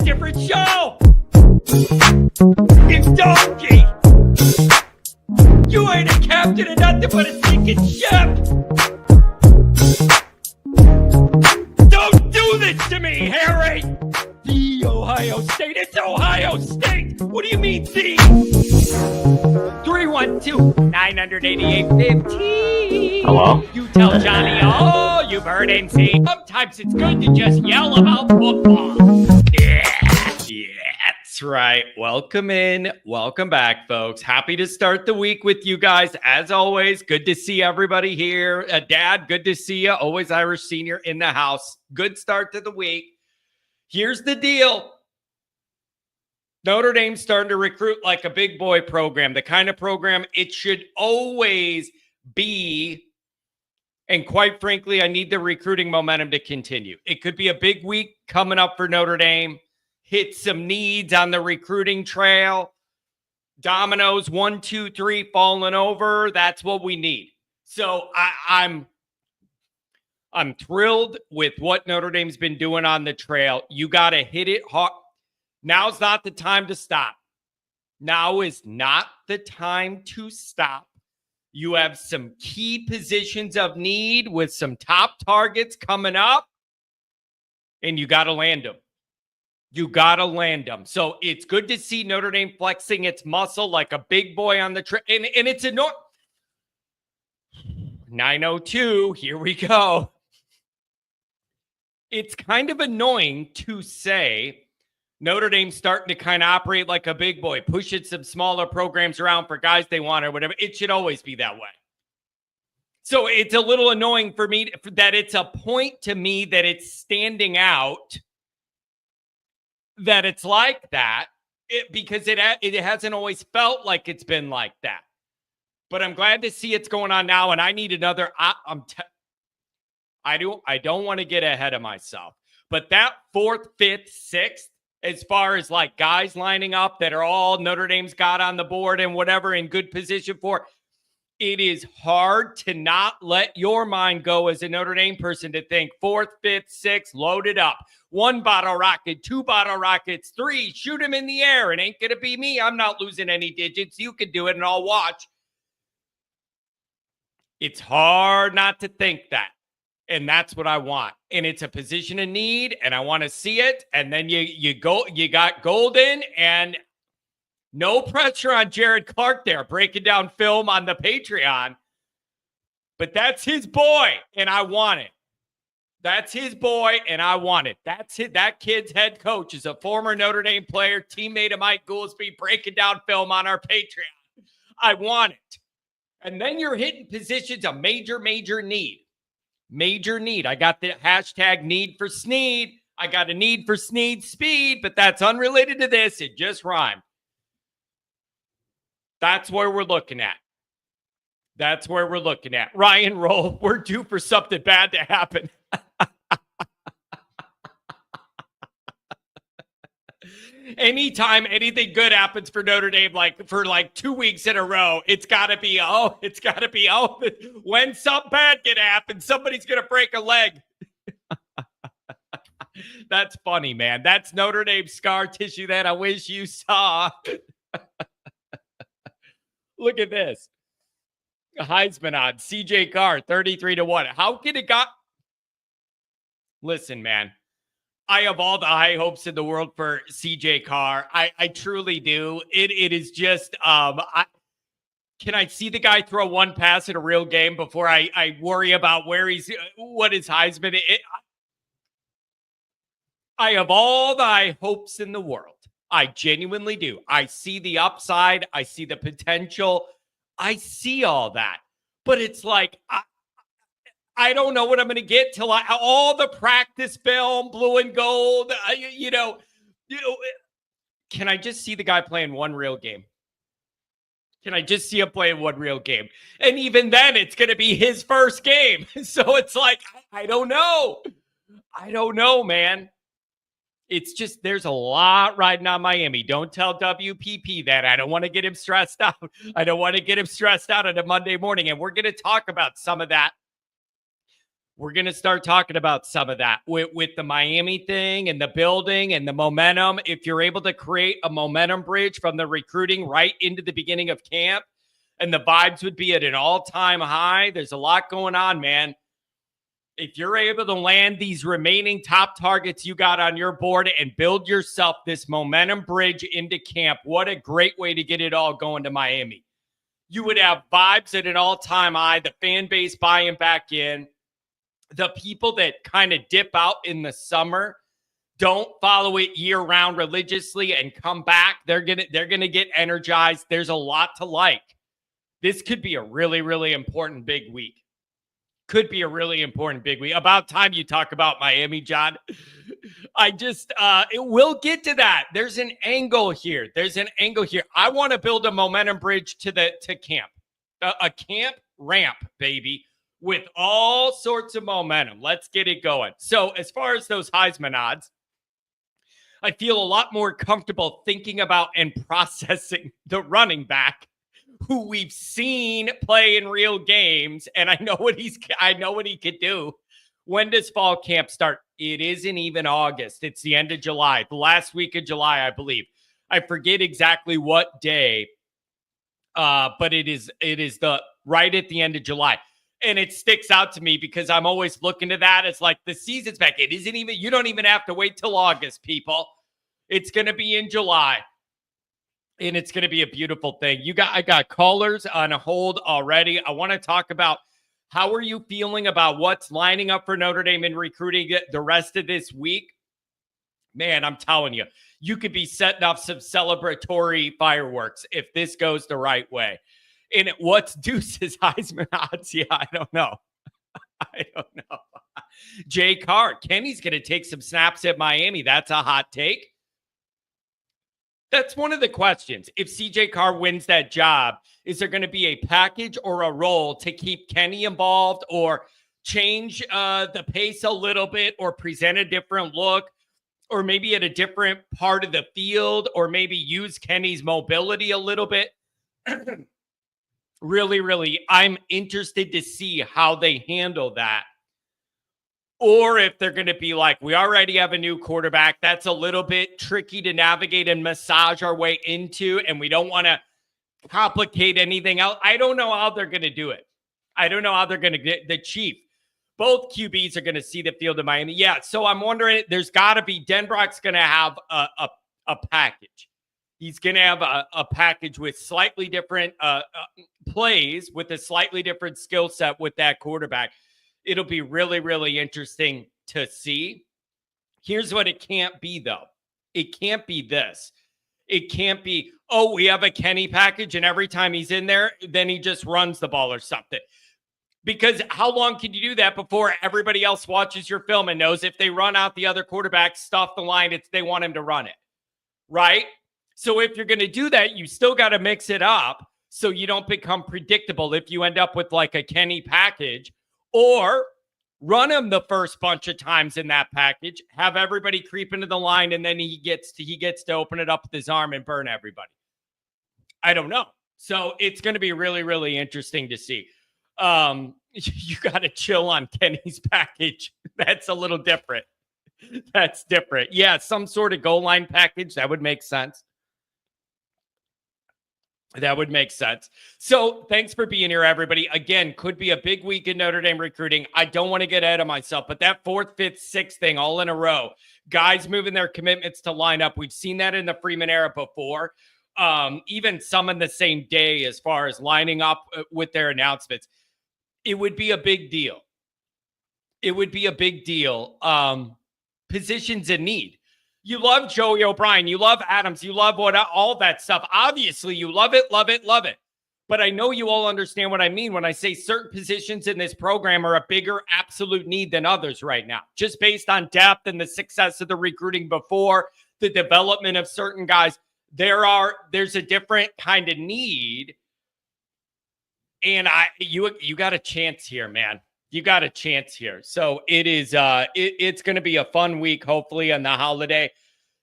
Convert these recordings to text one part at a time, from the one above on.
different show. It's Bougie. You ain't a captain of nothing but a sinking ship. Don't do this to me, Harry. The Ohio State. It's Ohio State. What do you mean, the? 312-988-15. Hello? You tell Johnny all you've heard and seen. Sometimes it's good to just yell about football. Yeah, that's right. Welcome in. Welcome back, folks. Happy to start the week with you guys. As always, good to see everybody here. Dad, good to see you. Always Irish Senior in the house. Good start to the week. Here's the deal. Notre Dame's starting to recruit like a big boy program, the kind of program it should always be. And quite frankly, I need the recruiting momentum to continue. It could be a big week coming up for Notre Dame. Hit some needs on the recruiting trail. Dominoes, 1, 2, 3 falling over. That's what we need. So I'm thrilled with what Notre Dame's been doing on the trail. You got to hit it hard. Now's not the time to stop. Now is not the time to stop. You have some key positions of need with some top targets coming up, and you got to land them. You got to land them. So it's good to see Notre Dame flexing its muscle like a big boy on the trail. And it's a 902. Here we go. It's kind of annoying to say Notre Dame's starting to kind of operate like a big boy, pushing some smaller programs around for guys they want or whatever. It should always be that way. So it's a little annoying for me that it's a point to me that it's standing out, that it's like that, because it hasn't always felt like it's been like that. But I'm glad to see it's going on now, and I need another. I don't want to get ahead of myself, but that 4th, 5th, 6th, as far as like guys lining up that are all Notre Dame's got on the board and whatever in good position for, it is hard to not let your mind go as a Notre Dame person to think 4th, 5th, 6th, load it up. 1 bottle rocket, 2 bottle rockets, 3, shoot them in the air. It ain't going to be me. I'm not losing any digits. You can do it and I'll watch. It's hard not to think that. And that's what I want. And it's a position of need, and I want to see it. And then you got Golden, and no pressure on Jared Clark there, breaking down film on the Patreon. But that's his boy, and I want it. That's his boy, and I want it. That's it. That kid's head coach is a former Notre Dame player, teammate of Mike Goolsby, breaking down film on our Patreon. I want it. And then you're hitting positions of major need. Major need. I got the hashtag need for Sneed. I got a need for Sneed speed, but that's unrelated to this. It just rhymed. That's where we're looking at. That's where we're looking at. Ryan Roll, we're due for something bad to happen. Anytime anything good happens for Notre Dame, like for 2 weeks in a row, it's got to be, when something bad can happen, somebody's going to break a leg. That's funny, man. That's Notre Dame scar tissue that I wish you saw. Look at this. Heisman odds, CJ Carr, 33-1. How could it got? Listen, man. I have all the high hopes in the world for CJ Carr. I truly do. It is just, can I see the guy throw one pass in a real game before I worry about what is Heisman? I have all the high hopes in the world. I genuinely do. I see the upside. I see the potential. I see all that. But it's like, I don't know what I'm going to get till all the practice film, blue and gold, can I just see the guy playing one real game? Can I just see him playing one real game? And even then, it's going to be his first game. So it's like, I don't know. I don't know, man. It's just, there's a lot riding on Miami. Don't tell WPP that. I don't want to get him stressed out. I don't want to get him stressed out on a Monday morning. And we're going to talk about some of that We're going to start talking about some of that with the Miami thing and the building and the momentum. If you're able to create a momentum bridge from the recruiting right into the beginning of camp, and the vibes would be at an all-time high. There's a lot going on, man. If you're able to land these remaining top targets you got on your board and build yourself this momentum bridge into camp, what a great way to get it all going to Miami. You would have vibes at an all-time high, the fan base buying back in. The people that kind of dip out in the summer, don't follow it year-round religiously and come back, they're gonna get energized. There's a lot to like. This could be a really, really important big week. Could be a really important big week. About time you talk about Miami, John. It will get to that. There's an angle here. I want to build a momentum bridge to camp. A camp ramp, baby, with all sorts of momentum. Let's get it going. So as far as those Heisman odds, I feel a lot more comfortable thinking about and processing the running back who we've seen play in real games, and I know what he could do. When does fall camp start? It isn't even August. It's the end of July, the last week of July, I believe. I forget exactly what day, but it is the right at the end of July. And it sticks out to me because I'm always looking to that. It's like the season's back. You don't even have to wait till August, people. It's going to be in July. And it's going to be a beautiful thing. I got callers on hold already. I want to talk about how are you feeling about what's lining up for Notre Dame in recruiting the rest of this week? Man, I'm telling you, you could be setting off some celebratory fireworks if this goes the right way. And what's Deuce's Heisman odds? Yeah, I don't know. CJ Carr, Kenny's going to take some snaps at Miami. That's a hot take. That's one of the questions. If CJ Carr wins that job, is there going to be a package or a role to keep Kenny involved or change the pace a little bit or present a different look or maybe at a different part of the field or maybe use Kenny's mobility a little bit? Really, I'm interested to see how they handle that. Or if they're going to be like, we already have a new quarterback. That's a little bit tricky to navigate and massage our way into, and we don't want to complicate anything else. I don't know how they're going to do it. I don't know how they're going to get the chief. Both QBs are going to see the field of Miami. Yeah, so I'm wondering, there's got to be, Denbrock's going to have a package. He's going to have a package with slightly different plays, with a slightly different skill set with that quarterback. It'll be really, really interesting to see. Here's what it can't be, though. It can't be this. It can't be, we have a Kenny package, and every time he's in there, then he just runs the ball or something. Because how long can you do that before everybody else watches your film and knows if they run out the other quarterback, stuff the line, they want him to run it, right? So if you're going to do that, you still got to mix it up so you don't become predictable if you end up with like a Kenny package. Or run him the first bunch of times in that package, have everybody creep into the line, and then he gets to open it up with his arm and burn everybody. I don't know. So it's going to be really, really interesting to see. You got to chill on Kenny's package. That's a little different. That's different. Yeah, some sort of goal line package. That would make sense. That would make sense. So thanks for being here, everybody. Again, could be a big week in Notre Dame recruiting. I don't want to get ahead of myself, but that 4th, 5th, 6th thing all in a row, guys moving their commitments to line up. We've seen that in the Freeman era before. Even some in the same day as far as lining up with their announcements. It would be a big deal. Positions in need. You love Joey O'Brien. You love Adams. You love all that stuff. Obviously, you love it. But I know you all understand what I mean when I say certain positions in this program are a bigger absolute need than others right now, just based on depth and the success of the recruiting before, the development of certain guys. There's a different kind of need. And you got a chance here, man. You got a chance here. So it is it's going to be a fun week, hopefully, on the holiday.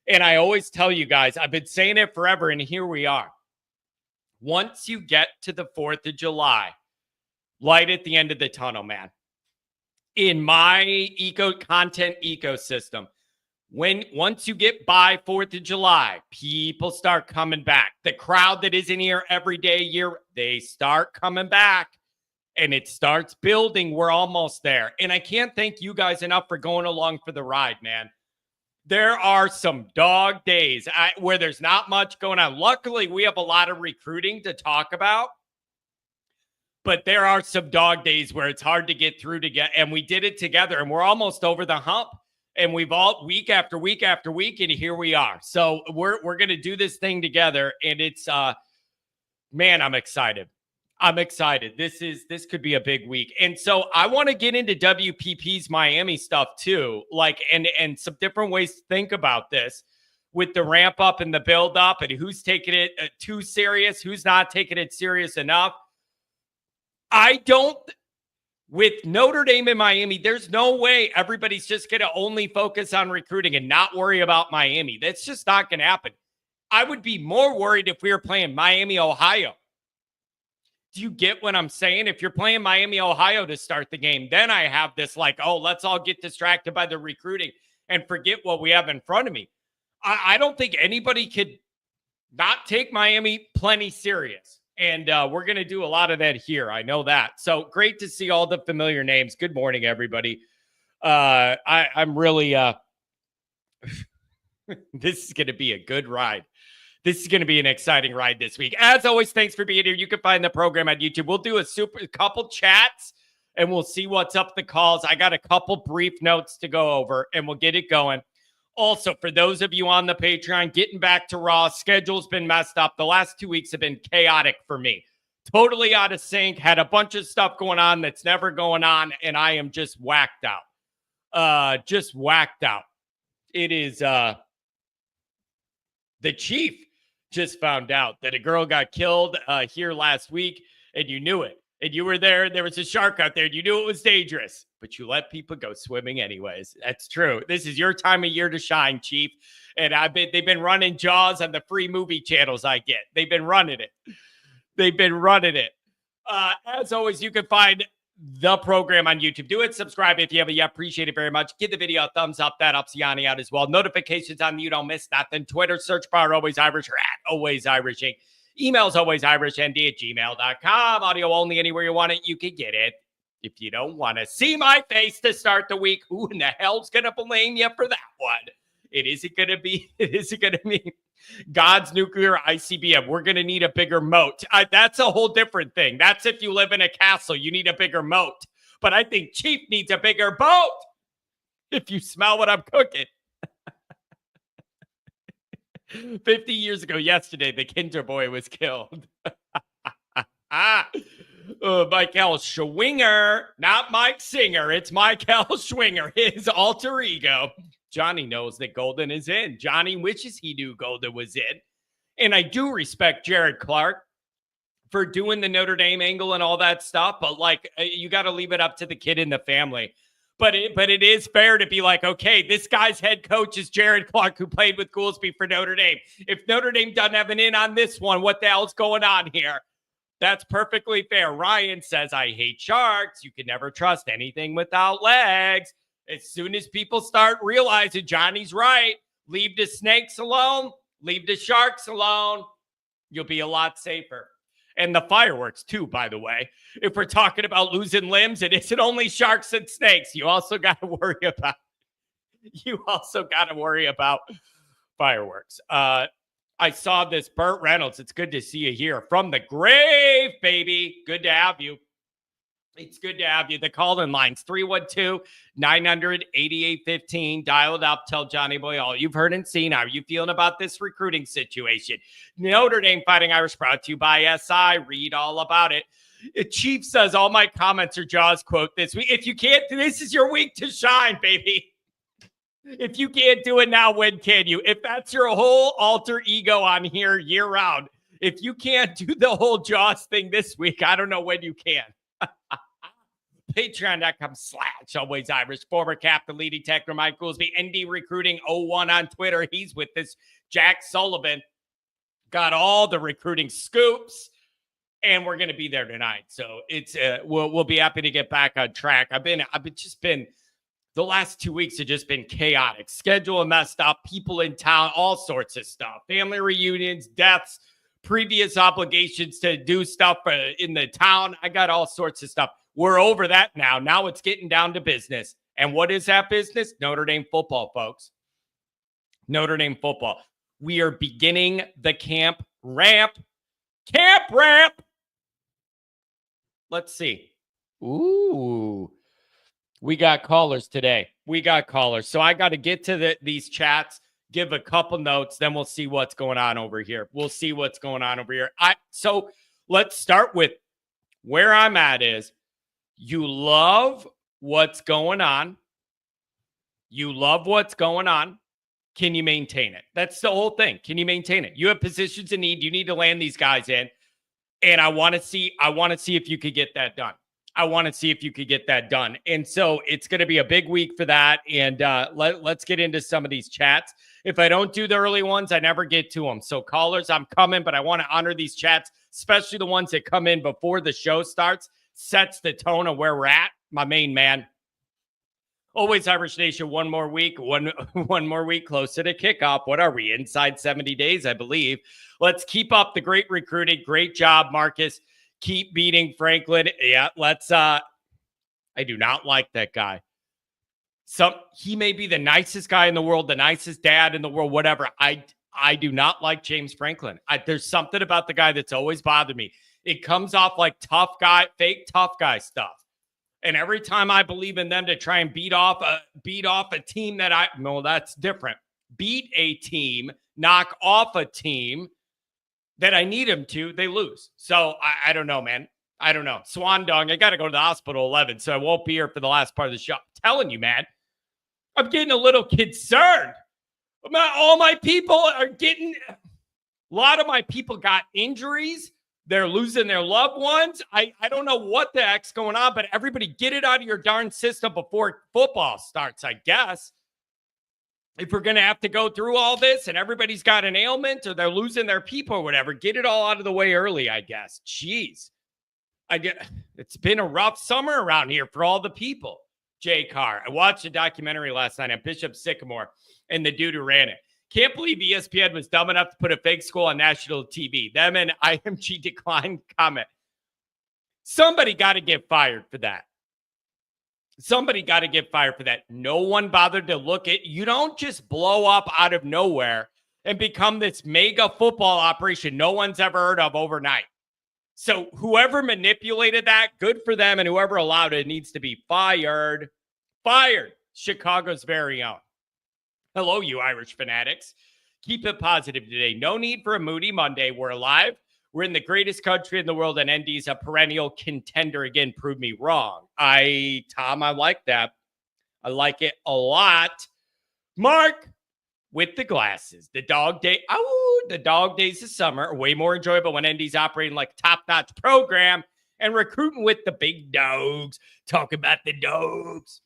And I always tell you guys, I've been saying it forever, and here we are. Once you get to the 4th of July, light at the end of the tunnel, man. in my content ecosystem, once you get by 4th of July, people start coming back. The crowd that isn't here every day, they start coming back and it starts building. We're almost there. And I can't thank you guys enough for going along for the ride, man. There are some dog days where there's not much going on. Luckily, we have a lot of recruiting to talk about. But there are some dog days where it's hard to get through together. And we did it together. And we're almost over the hump. And we've all week after week after week, and here we are. So we're going to do this thing together, and it's man, I'm excited. I'm excited. This could be a big week, and so I want to get into WPP's Miami stuff too, like and some different ways to think about this with the ramp up and the build up, and who's taking it too serious, who's not taking it serious enough. With Notre Dame and Miami, there's no way everybody's just going to only focus on recruiting and not worry about Miami. That's just not going to happen. I would be more worried if we were playing Miami, Ohio. Do you get what I'm saying? If you're playing Miami, Ohio to start the game, then I have this like, oh, let's all get distracted by the recruiting and forget what we have in front of me. I don't think anybody could not take Miami plenty serious. And we're going to do a lot of that here. I know that. So great to see all the familiar names. Good morning, everybody. I'm really, this is going to be a good ride. This is going to be an exciting ride this week. As always, thanks for being here. You can find the program on YouTube. We'll do a couple chats and we'll see what's up the calls. I got a couple brief notes to go over and we'll get it going. Also, for those of you on the Patreon, getting back to Raw, schedule's been messed up. The last 2 weeks have been chaotic for me. Totally out of sync. Had a bunch of stuff going on that's never going on, and I am just whacked out. Just whacked out. It is the chief just found out that a girl got killed here last week, and you knew it. And you were there, and there was a shark out there, and you knew it was dangerous. But you let people go swimming anyways. That's true. This is your time of year to shine, Chief. And they've been running Jaws on the free movie channels I get. They've been running it. As always, you can find the program on YouTube. Do it. Subscribe if you haven't yet. Appreciate it very much. Give the video a thumbs up. That helps Yanni out as well. Notifications on you don't miss nothing. Twitter, search bar Always Irish or at Always Irishing. Email's alwaysirishnd@gmail.com. Audio only anywhere you want it. You can get it. If you don't want to see my face to start the week, who in the hell's going to blame you for that one? It isn't going to be God's nuclear ICBM. We're going to need a bigger moat. That's a whole different thing. That's if you live in a castle, you need a bigger moat. But I think Chief needs a bigger boat. If you smell what I'm cooking. 50 years ago yesterday, the Kinder Boy was killed. Michael Schwinger, not Mike Singer. It's Michael Schwinger, his alter ego. Johnny knows that Golden is in. Johnny wishes he knew Golden was in. And I do respect Jared Clark for doing the Notre Dame angle and all that stuff. But, like, you got to leave it up to the kid in the family. But it is fair to be like, okay, this guy's head coach is Jared Clark, who played with Goolsby for Notre Dame. If Notre Dame doesn't have an in on this one, what the hell's going on here? That's perfectly fair. Ryan says, I hate sharks. You can never trust anything without legs. As soon as people start realizing Johnny's right, leave the snakes alone, leave the sharks alone, you'll be a lot safer. And the fireworks, too, by the way. If we're talking about losing limbs, it isn't only sharks and snakes. You also got to worry about fireworks. I saw this Burt Reynolds. It's good to see you here from the grave, baby. Good to have you. It's good to have you. The call-in lines, 312-900-8815. Dial it up. Tell Johnny Boy all you've heard and seen. How are you feeling about this recruiting situation? Notre Dame Fighting Irish, brought to you by SI. Read all about it. Chief says, all my comments are Jaws quote this week. If you can't, this is your week to shine, baby. If you can't do it now, when can you? If that's your whole alter ego on here year round, if you can't do the whole Jaws thing this week, I don't know when you can. Patreon.com/Always Irish. Former captain, leading techner Mike Goolsby. ND Recruiting 01 on Twitter. He's with this. Jack Sullivan got all the recruiting scoops. and we're going to be there tonight. So it's we'll be happy to get back on track. I've been the last 2 weeks have just been chaotic. Schedule messed up, people in town, all sorts of stuff. Family reunions, deaths, previous obligations to do stuff in the town. I got all sorts of stuff. We're over that now. Now it's getting down to business. And what is that business? Notre Dame football, folks. Notre Dame football. We are beginning the camp ramp. Camp ramp. Let's see. Ooh. We got callers today. So I got to get to these chats, give a couple notes, then we'll see what's going on over here. So let's start with where I'm at is you love what's going on. Can you maintain it? That's the whole thing. Can you maintain it? You have positions in need. You need to land these guys in. And I want to see if you could get that done. And so it's going to be a big week for that. And let's get into some of these chats. If I don't do the early ones, I never get to them. So callers, I'm coming, but I want to honor these chats, especially the ones that come in before the show starts, sets the tone of where we're at. My main man. Always Irish Nation, one more week closer to kickoff. What are we, inside 70 days, I believe. Let's keep up the great recruiting. Great job, Marcus. Keep beating Franklin. Yeah, let's I do not like that guy. He may be the nicest guy in the world, the nicest dad in the world, whatever. I do not like James Franklin. There's something about the guy that's always bothered me. It comes off like tough guy, fake tough guy stuff. And every time I believe in them to try and beat off a team that's different. Beat a team, knock off a team that I need him to, they lose. So I don't know, man. I don't know. Swan Dong, I got to go to the hospital 11, so I won't be here for the last part of the show. I'm telling you, man, I'm getting a little concerned. All my people are getting, a lot of my people got injuries. They're losing their loved ones. I don't know what the heck's going on, but everybody get it out of your darn system before football starts, I guess. If we're going to have to go through all this and everybody's got an ailment or they're losing their people or whatever, get it all out of the way early, I guess. Jeez. It's been a rough summer around here for all the people. CJ Carr. I watched a documentary last night on Bishop Sycamore and the dude who ran it. Can't believe ESPN was dumb enough to put a fake school on national TV. Them and IMG declined comment. Somebody got to get fired for that. No one bothered to look at. You don't just blow up out of nowhere and become this mega football operation no one's ever heard of overnight. So whoever manipulated that, good for them, and whoever allowed it needs to be fired. Fired. Chicago's very own. Hello, you Irish fanatics. Keep it positive today. No need for a moody Monday. We're alive. We're in the greatest country in the world, and ND's a perennial contender. Again, prove me wrong. Tom, I like that. I like it a lot. Mark, with the glasses. The dog days of summer are way more enjoyable when ND's operating like a top-notch program and recruiting with the big dogs. Talk about the dogs.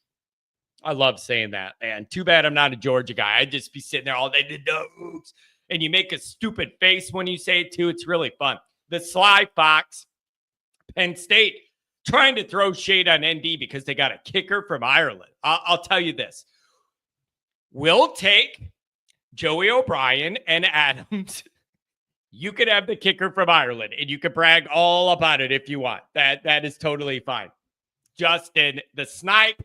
I love saying that, man. Too bad I'm not a Georgia guy. I'd just be sitting there all day, the dogs. And you make a stupid face when you say it, too. It's really fun. The Sly Fox, Penn State, trying to throw shade on ND because they got a kicker from Ireland. I'll tell you this. We'll take Joey O'Brien and Adams. You could have the kicker from Ireland, and you could brag all about it if you want. That is totally fine. Justin, the snipe.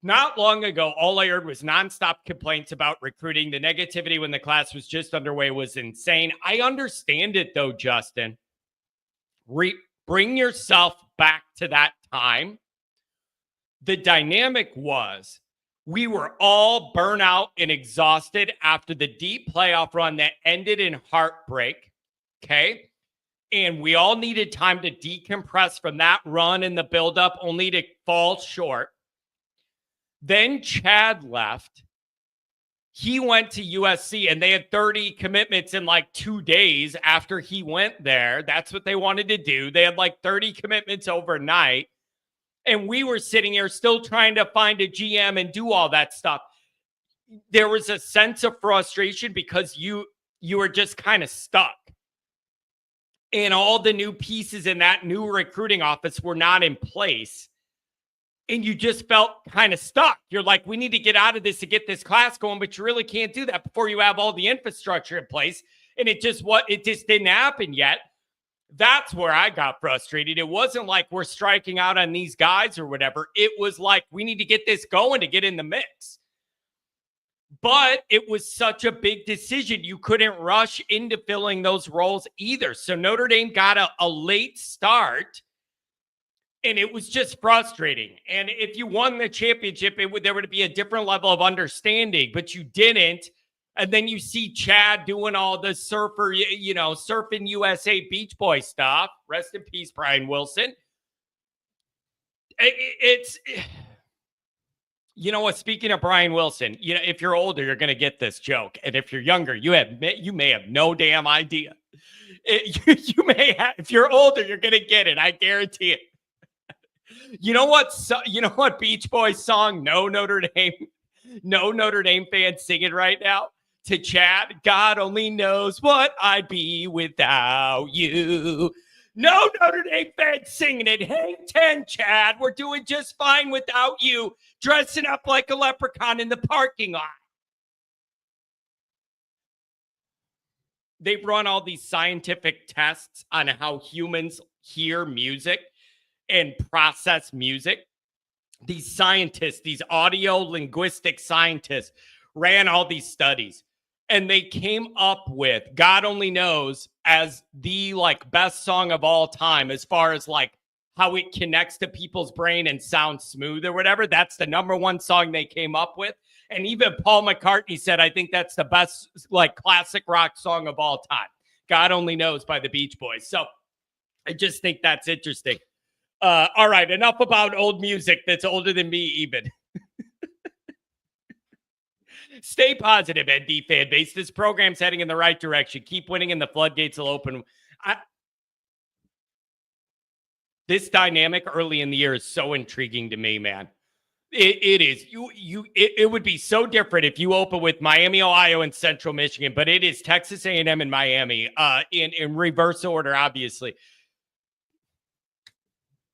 Not long ago, all I heard was nonstop complaints about recruiting. The negativity when the class was just underway was insane. I understand it, though, Justin. Bring yourself back to that time. The dynamic was we were all burnt out and exhausted after the deep playoff run that ended in heartbreak, okay? And we all needed time to decompress from that run and the buildup, only to fall short. Then Chad left. He went to USC, and they had 30 commitments in like 2 days after he went there. That's what they wanted to do. They had like 30 commitments overnight. And we were sitting here still trying to find a GM and do all that stuff. There was a sense of frustration because you were just kind of stuck. and all the new pieces in that new recruiting office were not in place. And you just felt kind of stuck. You're like, we need to get out of this to get this class going, but you really can't do that before you have all the infrastructure in place. And it just didn't happen yet. That's where I got frustrated. It wasn't like we're striking out on these guys or whatever. It was like, we need to get this going to get in the mix. But it was such a big decision. You couldn't rush into filling those roles either. So Notre Dame got a late start. And it was just frustrating. And if you won the championship, there would be a different level of understanding, but you didn't. And then you see Chad doing all the surfing USA Beach Boy stuff. Rest in peace, Brian Wilson. It's, you know what? Speaking of Brian Wilson, if you're older, you're going to get this joke. And if you're younger, you may have no damn idea. You may have, if you're older, you're going to get it. I guarantee it. You know what Beach Boys song no Notre Dame fans singing right now to Chad? God only knows what I'd be without you. No Notre Dame fans singing it. Hang 10, Chad. We're doing just fine without you. Dressing up like a leprechaun in the parking lot. They've run all these scientific tests on how humans hear music and process music. These scientists, these audio linguistic scientists, ran all these studies, and they came up with God Only Knows as the best song of all time, as far as how it connects to people's brain and sounds smooth or whatever. That's the number one song they came up with. And even Paul McCartney said, I think that's the best classic rock song of all time. God Only Knows by the Beach Boys. So I just think that's interesting. All right, enough about old music that's older than me even. Stay positive, ND fan base. This program's heading in the right direction. Keep winning and the floodgates will open. This dynamic early in the year is so intriguing to me, man. It is. It would be so different if you open with Miami, Ohio, and Central Michigan, but it is Texas A&M and Miami in reverse order, obviously.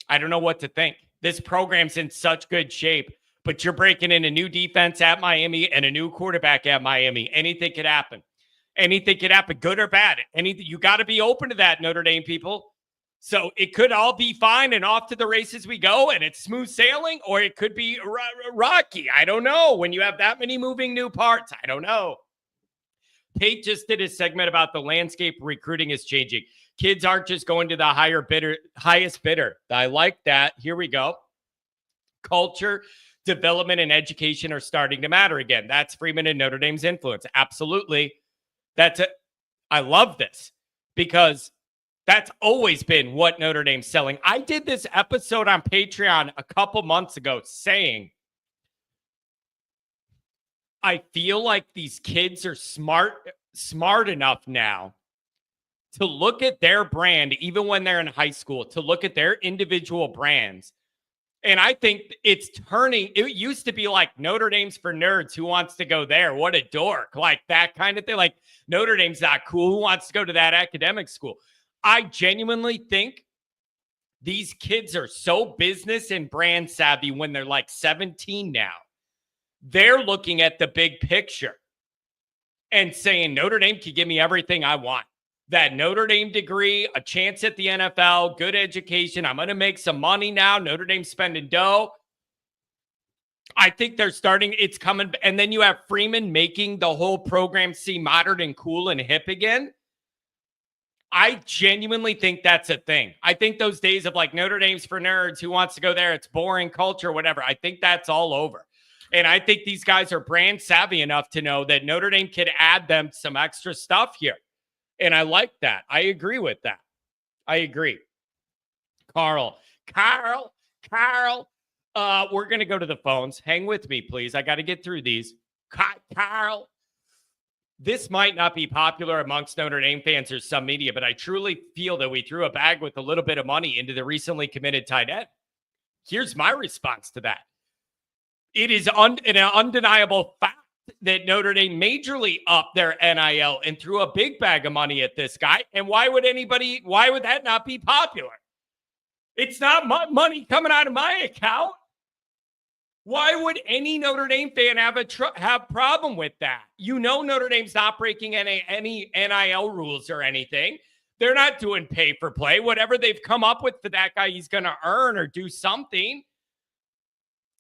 I don't know what to think. This program's in such good shape, but you're breaking in a new defense at Miami and a new quarterback at Miami. Anything could happen. Anything could happen, good or bad. You got to be open to that, Notre Dame people. So it could all be fine and off to the races we go, and it's smooth sailing, or it could be rocky. I don't know. When you have that many moving new parts, I don't know. Pate just did a segment about the landscape recruiting is changing. Kids aren't just going to the highest bidder. I like that. Here we go. Culture, development, and education are starting to matter again. That's Freeman and Notre Dame's influence. Absolutely. I love this because that's always been what Notre Dame's selling. I did this episode on Patreon a couple months ago saying, I feel like these kids are smart enough now to look at their brand, even when they're in high school, to look at their individual brands. And I think it's turning. It used to be like Notre Dame's for nerds. Who wants to go there? What a dork. Like that kind of thing. Like Notre Dame's not cool. Who wants to go to that academic school? I genuinely think these kids are so business and brand savvy when they're 17 now. They're looking at the big picture and saying Notre Dame can give me everything I want. That Notre Dame degree, a chance at the NFL, good education. I'm going to make some money now. Notre Dame's spending dough. I think they're starting. It's coming. And then you have Freeman making the whole program seem modern and cool and hip again. I genuinely think that's a thing. I think those days of Notre Dame's for nerds, who wants to go there? It's boring culture, whatever. I think that's all over. And I think these guys are brand savvy enough to know that Notre Dame could add them some extra stuff here. And I like that. I agree with that. I agree. Carl, we're going to go to the phones. Hang with me, please. I got to get through these. Carl, this might not be popular amongst Notre Dame fans or some media, but I truly feel that we threw a bag with a little bit of money into the recently committed tight end. Here's my response to that. It is an undeniable fact that Notre Dame majorly upped their NIL and threw a big bag of money at this guy. And why would that not be popular? It's not my money coming out of my account. Why would any Notre Dame fan have problem with that? You know Notre Dame's not breaking any NIL rules or anything. They're not doing pay for play. Whatever they've come up with for that guy, he's going to earn or do something.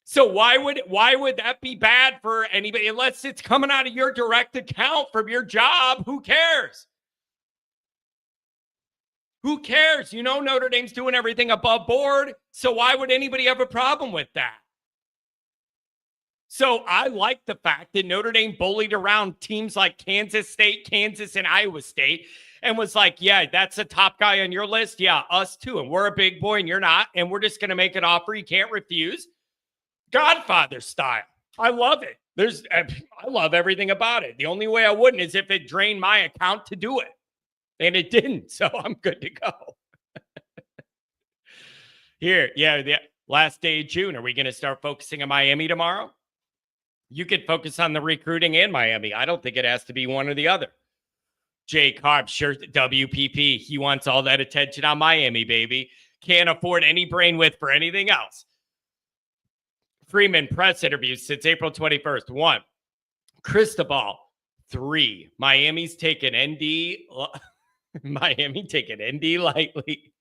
So why would that be bad for anybody? Unless it's coming out of your direct account from your job, who cares? Who cares? You know Notre Dame's doing everything above board, so why would anybody have a problem with that? So I like the fact that Notre Dame bullied around teams like Kansas State, Kansas, and Iowa State and was like, yeah, that's a top guy on your list. Yeah, us too. And we're a big boy and you're not. And we're just going to make an offer you can't refuse. Godfather style. I love it. I love everything about it. The only way I wouldn't is if it drained my account to do it. And it didn't. So I'm good to go. Here, yeah, the last day of June. Are we going to start focusing on Miami tomorrow? You could focus on the recruiting in Miami. I don't think it has to be one or the other. CJ Carr, sure, WPP. He wants all that attention on Miami, baby. Can't afford any brainwidth for anything else. Freeman press interviews since April 21st. 1. Cristobal. 3. Miami's taking ND. Miami taking ND lightly.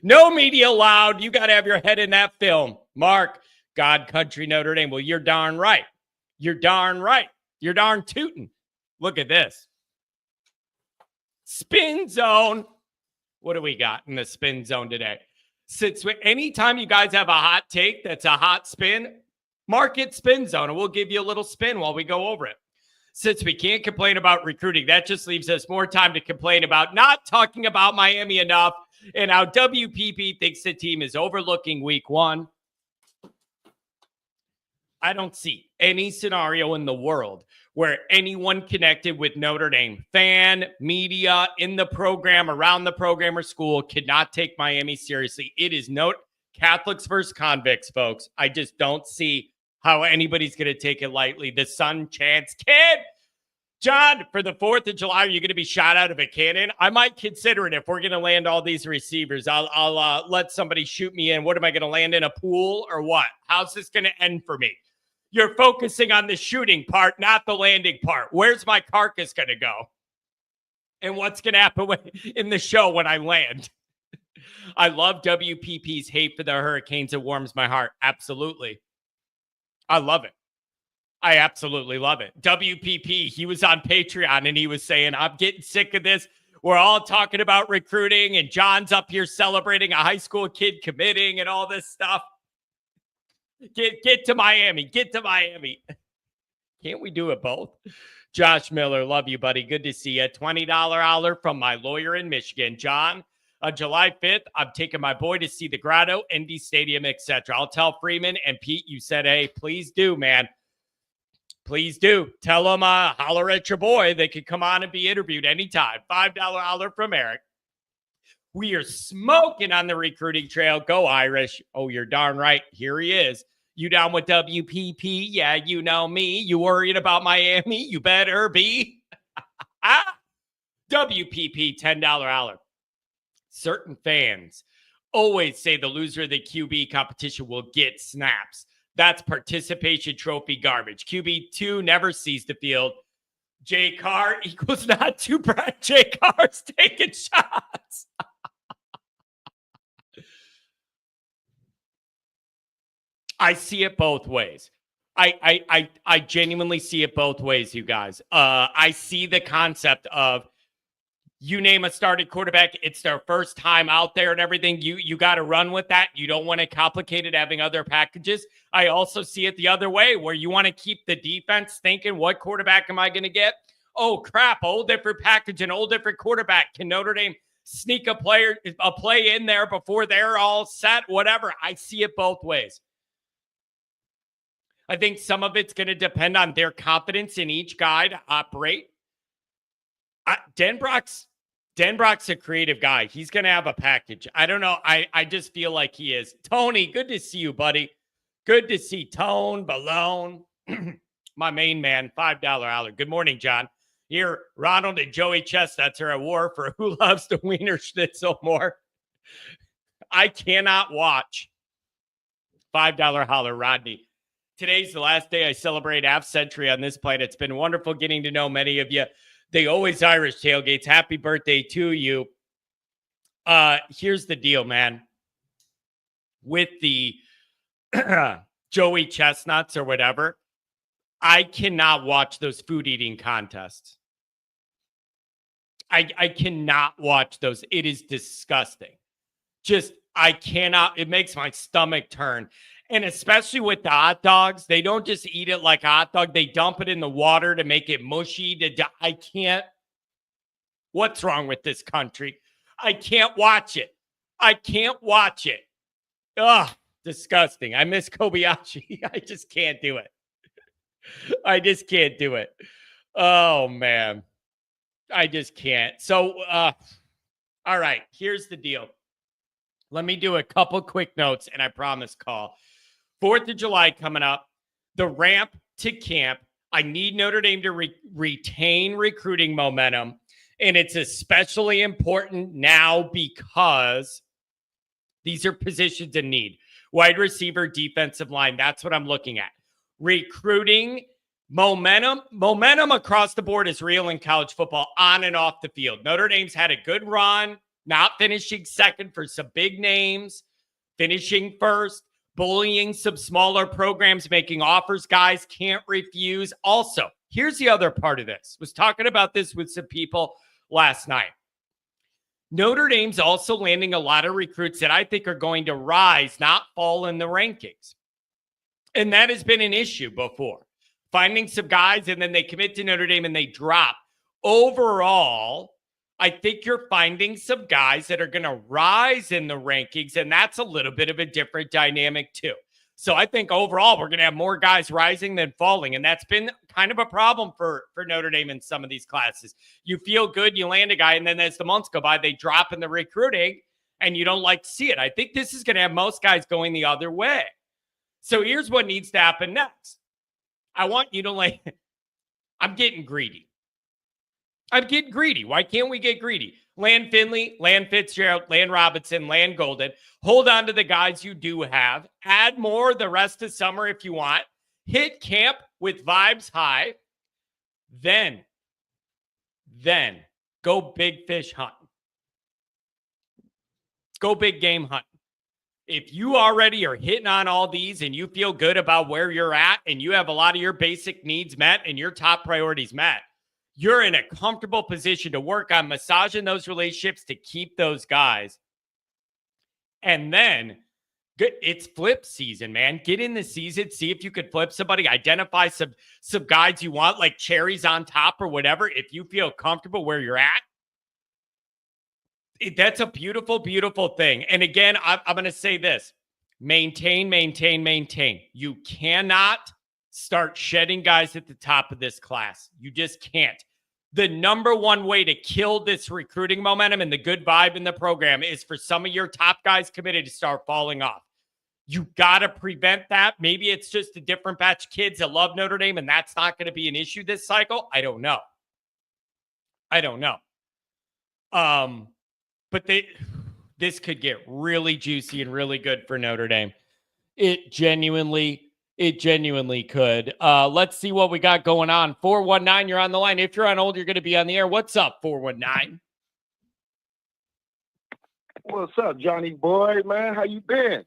No media allowed. You got to have your head in that film. Mark. God Country Notre Dame. Well, you're darn right. You're darn right. You're darn tootin'. Look at this. Spin zone. What do we got in the spin zone today? Since anytime you guys have a hot take that's a hot spin, mark it spin zone, and we'll give you a little spin while we go over it. Since we can't complain about recruiting, that just leaves us more time to complain about not talking about Miami enough and how WPP thinks the team is overlooking week 1. I don't see any scenario in the world where anyone connected with Notre Dame, fan, media, in the program, around the program or school, cannot take Miami seriously. It is Catholics versus convicts, folks. I just don't see how anybody's going to take it lightly. The Sun Chance Kid. John, for the 4th of July, are you going to be shot out of a cannon? I might consider it if we're going to land all these receivers. I'll let somebody shoot me in. What am I going to land in, a pool or what? How's this going to end for me? You're focusing on the shooting part, not the landing part. Where's my carcass going to go? And what's going to happen in the show when I land? I love WPP's hate for the Hurricanes. It warms my heart. Absolutely. I love it. I absolutely love it. WPP, he was on Patreon and he was saying, I'm getting sick of this. We're all talking about recruiting and John's up here celebrating a high school kid committing and all this stuff. Get to Miami. Get to Miami. Can't we do it both? Josh Miller, love you, buddy. Good to see you. $20 holler from my lawyer in Michigan. John, on July 5th, I'm taking my boy to see the Grotto, Indy Stadium, etc. I'll tell Freeman and Pete you said, hey, please do, man. Please do. Tell them, holler at your boy. They could come on and be interviewed anytime. $5 holler from Eric. We are smoking on the recruiting trail. Go Irish. Oh, you're darn right. Here he is. You down with WPP? Yeah, you know me. You worried about Miami? You better be. WPP, $10 holler. Certain fans always say the loser of the QB competition will get snaps. That's participation trophy garbage. QB2 never sees the field. CJ Carr equals not too bright. CJ Carr's taking shots. I see it both ways. I genuinely see it both ways, you guys. I see the concept of you name a starting quarterback, it's their first time out there and everything. You got to run with that. You don't want to complicate it having other packages. I also see it the other way where you want to keep the defense thinking, what quarterback am I going to get? Oh, crap, old different package and old different quarterback. Can Notre Dame sneak a play in there before they're all set? Whatever. I see it both ways. I think some of it's going to depend on their confidence in each guy to operate. Denbrock's a creative guy. He's going to have a package. I don't know. I just feel like he is. Tony, good to see you, buddy. Good to see Tone, Balone. my main man, $5 holler. Good morning, John. Here, Ronald and Joey Chestnuts are at war for who loves the Wiener Schnitzel more. I cannot watch. $5 holler, Rodney. Today's the last day I celebrate half century on this planet. It's been wonderful getting to know many of you. They always Irish tailgates. Happy birthday to you. Here's the deal, man. With the Joey Chestnuts or whatever, I cannot watch those food eating contests. I cannot watch those. It is disgusting. I cannot. It makes my stomach turn. And especially with the hot dogs, they don't just eat it like a hot dog. They dump it in the water to make it mushy. I can't. What's wrong with this country? I can't watch it. I can't watch it. Ugh, disgusting. I miss Kobayashi. I just can't do it. I just can't do it. Oh, man. I just can't. So, all right, here's the deal. Let me do a couple quick notes, and I promise, call. 4th of July coming up, the ramp to camp. I need Notre Dame to retain recruiting momentum, and it's especially important now because these are positions in need. Wide receiver, defensive line, that's what I'm looking at. Recruiting momentum across the board is real in college football on and off the field. Notre Dame's had a good run, not finishing second for some big names, finishing first, bullying some smaller programs, making offers guys can't refuse. Also, here's the other part of this. Was talking about this with some people last night. Notre Dame's also landing a lot of recruits that I think are going to rise, not fall in the rankings. And that has been an issue before. Finding some guys and then they commit to Notre Dame and they drop. Overall, I think you're finding some guys that are going to rise in the rankings, and that's a little bit of a different dynamic too. So I think overall we're going to have more guys rising than falling, and that's been kind of a problem for Notre Dame in some of these classes. You feel good, you land a guy, and then as the months go by, they drop in the recruiting, and you don't like to see it. I think this is going to have most guys going the other way. So here's what needs to happen next. I want you to I'm getting greedy. Why can't we get greedy? Land Finley, land Fitzgerald, land Robinson, land Golden. Hold on to the guys you do have. Add more the rest of summer if you want. Hit camp with vibes high. Then go big fish hunting. Go big game hunting. If you already are hitting on all these and you feel good about where you're at and you have a lot of your basic needs met and your top priorities met, you're in a comfortable position to work on massaging those relationships to keep those guys. And then it's flip season, man. Get in the season, see if you could flip somebody, identify some guys you want, like cherries on top or whatever. If you feel comfortable where you're at, that's a beautiful, beautiful thing. And again, I'm going to say this, maintain. You cannot start shedding guys at the top of this class. You just can't. The number one way to kill this recruiting momentum and the good vibe in the program is for some of your top guys committed to start falling off. You got to prevent that. Maybe it's just a different batch of kids that love Notre Dame, and that's not going to be an issue this cycle. I don't know. But this could get really juicy and really good for Notre Dame. It genuinely could. Let's see what we got going on. 419, you're on the line. If you're on hold, you're going to be on the air. What's up, 419? What's up, Johnny boy, man? How you been?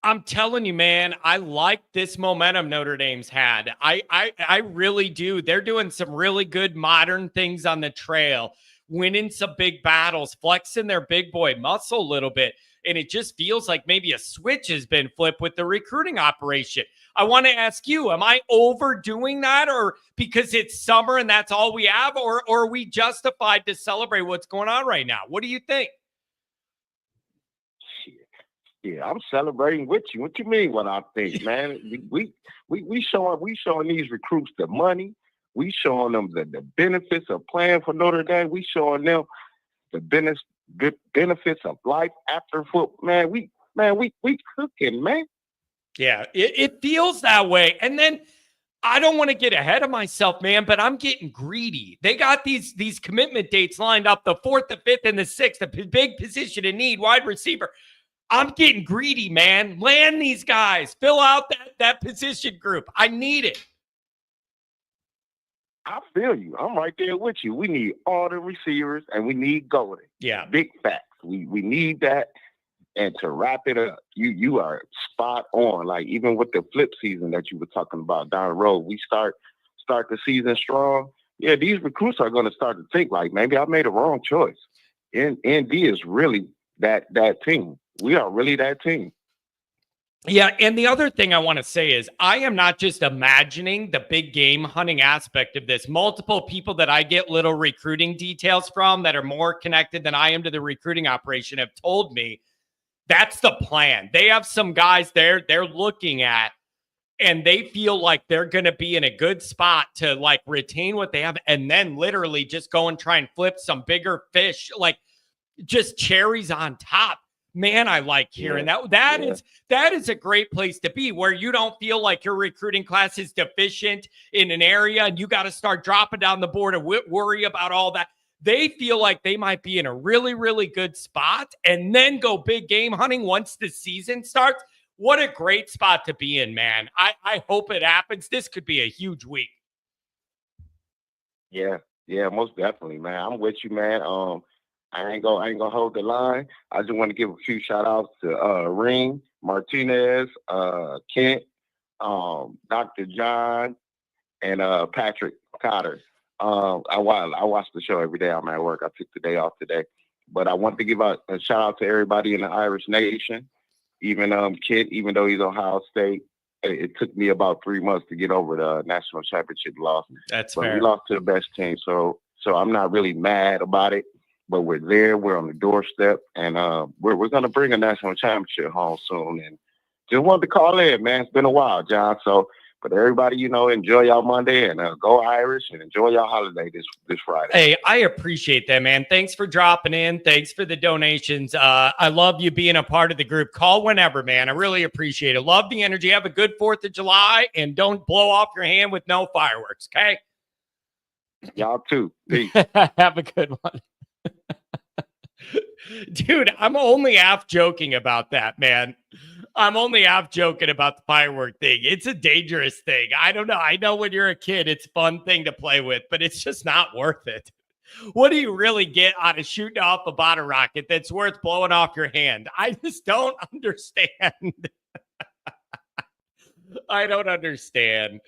I'm telling you, man, I like this momentum Notre Dame's had. I really do. They're doing some really good modern things on the trail, winning some big battles, flexing their big boy muscle a little bit. And it just feels like maybe a switch has been flipped with the recruiting operation. I want to ask you, am I overdoing that, or because it's summer and that's all we have, or are we justified to celebrate what's going on right now? What do you think? Yeah, I'm celebrating with you. What you mean what I think, man? we showing these recruits the money. We showing them the benefits of playing for Notre Dame. We showing them the benefits of life after football. Man, we cooking, man. Yeah, it feels that way. And then I don't want to get ahead of myself, man, but I'm getting greedy. They got these commitment dates lined up, the 4th, the 5th, and the 6th, a big position in need, wide receiver. I'm getting greedy, man. Land these guys. Fill out that position group. I need it. I feel you. I'm right there with you. We need all the receivers, and we need Golden. Yeah. Big facts. We need that. And to wrap it up, you are spot on. Like, even with the flip season that you were talking about down the road, we start the season strong. Yeah, these recruits are going to start to think like, maybe I made a wrong choice. ND is really that team. We are really that team. Yeah, and the other thing I want to say is I am not just imagining the big game hunting aspect of this. Multiple people that I get little recruiting details from that are more connected than I am to the recruiting operation have told me that's the plan. They have some guys they're looking at, and they feel like they're going to be in a good spot to like retain what they have and then literally just go and try and flip some bigger fish, like just cherries on top. Man, I like hearing that. That is a great place to be, where you don't feel like your recruiting class is deficient in an area and you got to start dropping down the board and worry about all that. They feel like they might be in a really, really good spot and then go big game hunting once the season starts. What a great spot to be in, man. I hope it happens. This could be a huge week. Yeah, most definitely, man. I'm with you, man. I ain't gonna hold the line. I just want to give a few shout outs to Ring, Martinez, Kent, Dr. John, and Patrick Cotter. I watch the show every day. I'm at work. I took the day off today, but I want to give a shout out to everybody in the Irish Nation. Even Kent, even though he's Ohio State, it took me about 3 months to get over the national championship loss. That's but fair. We lost to the best team, so I'm not really mad about it. But we're there. We're on the doorstep, and we're going to bring a national championship home soon. And just wanted to call in, man. It's been a while, John. So, but everybody, enjoy y'all Monday and go Irish and enjoy y'all holiday this Friday. Hey, I appreciate that, man. Thanks for dropping in. Thanks for the donations. I love you being a part of the group. Call whenever, man. I really appreciate it. Love the energy. Have a good 4th of July, and don't blow off your hand with no fireworks, okay? Y'all too. Peace. Have a good one. Dude, I'm only half joking about that, man. I'm only half joking about the firework thing. It's a dangerous thing. I don't know. I know when you're a kid, it's a fun thing to play with, but it's just not worth it. What do you really get out of shooting off a bottle rocket that's worth blowing off your hand? I just don't understand. I don't understand.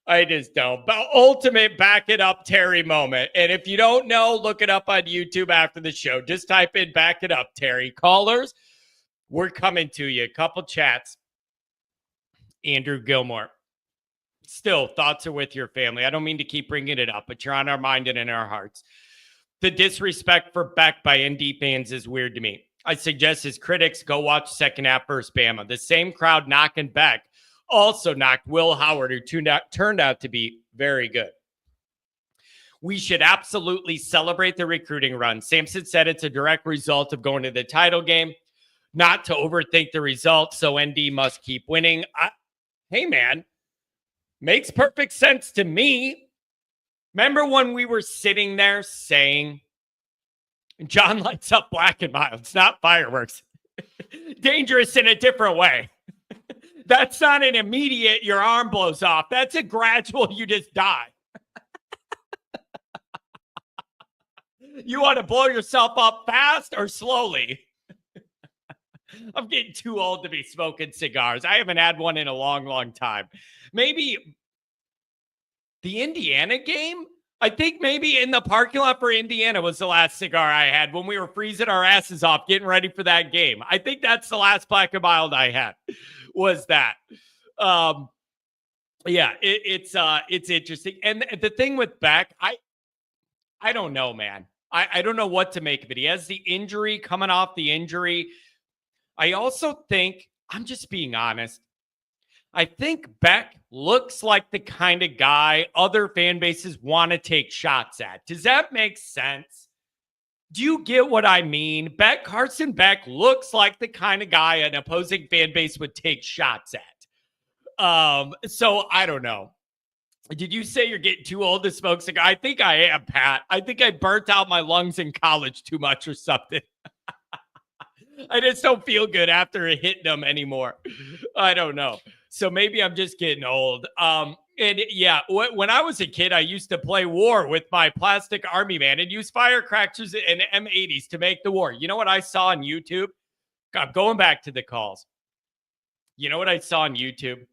I just don't. But ultimate back it up Terry moment. And if you don't know, look it up on YouTube after the show. Just type in back it up Terry. Callers, we're coming to you. A couple chats. Andrew Gilmore. Still, thoughts are with your family. I don't mean to keep bringing it up, but you're on our mind and in our hearts. The disrespect for Beck by ND fans is weird to me. I suggest his critics go watch second half versus Bama. The same crowd knocking Beck also knocked Will Howard, who turned out to be very good. We should absolutely celebrate the recruiting run. Sampson said it's a direct result of going to the title game, not to overthink the result, so ND must keep winning. Hey, man, makes perfect sense to me. Remember when we were sitting there saying, John lights up black and mild. It's not fireworks. Dangerous in a different way. That's not an immediate, your arm blows off. That's a gradual, you just die. You want to blow yourself up fast or slowly? I'm getting too old to be smoking cigars. I haven't had one in a long, long time. Maybe the Indiana game? I think maybe in the parking lot for Indiana was the last cigar I had when we were freezing our asses off getting ready for that game. I think that's the last black and mild I had. Was that it's interesting. And the thing with Beck, I don't know, man. I don't know what to make of it. He has the injury, coming off the injury. I also think, I'm just being honest, I think Beck looks like the kind of guy other fan bases want to take shots at. Does that make sense? Do you get what I mean? Carson Beck looks like the kind of guy an opposing fan base would take shots at. So I don't know. Did you say you're getting too old to smoke cigar? I think I am, Pat. I think I burnt out my lungs in college too much or something. I just don't feel good after hitting them anymore. I don't know. So maybe I'm just getting old. And yeah, when I was a kid, I used to play war with my plastic army man and use firecrackers and M80s to make the war. You know what I saw on YouTube? I'm going back to the calls. You know what I saw on YouTube?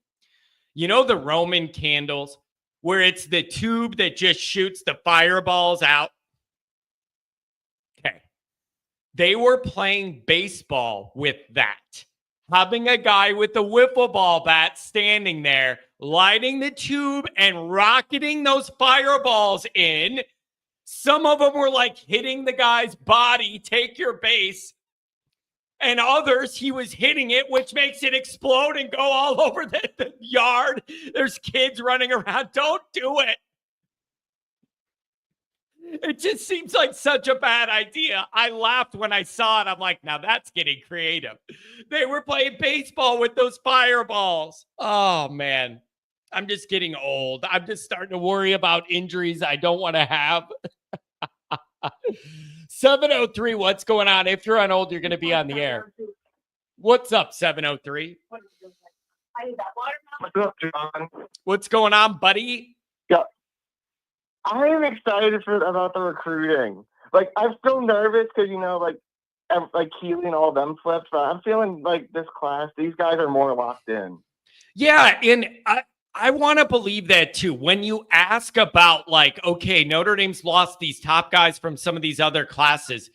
You know the Roman candles where it's the tube that just shoots the fireballs out? Okay. They were playing baseball with that. Having a guy with a wiffle ball bat standing there, lighting the tube and rocketing those fireballs in. Some of them were like hitting the guy's body, take your base. And others, he was hitting it, which makes it explode and go all over the yard. There's kids running around. Don't do it. It just seems like such a bad idea. I laughed when I saw it. I'm like, now that's getting creative. They were playing baseball with those fireballs. Oh, man. I'm just getting old. I'm just starting to worry about injuries I don't want to have. 703, what's going on? If you're on hold, you're going to be on the air. What's up, 703? What's up, John? What's going on, buddy? Yeah, I am excited about the recruiting. Like, I'm still nervous because, like Keely and all them flips, but I'm feeling like this class, these guys are more locked in. Yeah, and I want to believe that too. When you ask about like, okay, Notre Dame's lost these top guys from some of these other classes.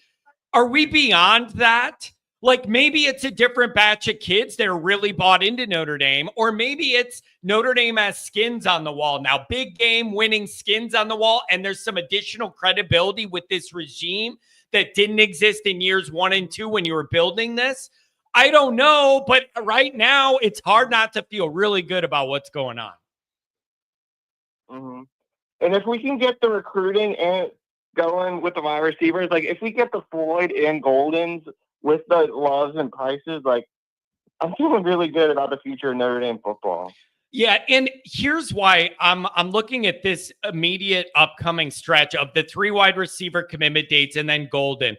Are we beyond that? Like maybe it's a different batch of kids that are really bought into Notre Dame, or maybe it's Notre Dame has skins on the wall now, big game winning skins on the wall. And there's some additional credibility with this regime that didn't exist in years 1 and 2 when you were building this. I don't know, but right now it's hard not to feel really good about what's going on. Mm-hmm. And if we can get the recruiting and going with the wide receivers, like if we get the Floyd and Goldens with the Loves and Prices, like I'm feeling really good about the future of Notre Dame football. Yeah, and here's why I'm looking at this immediate upcoming stretch of the 3 wide receiver commitment dates and then Golden.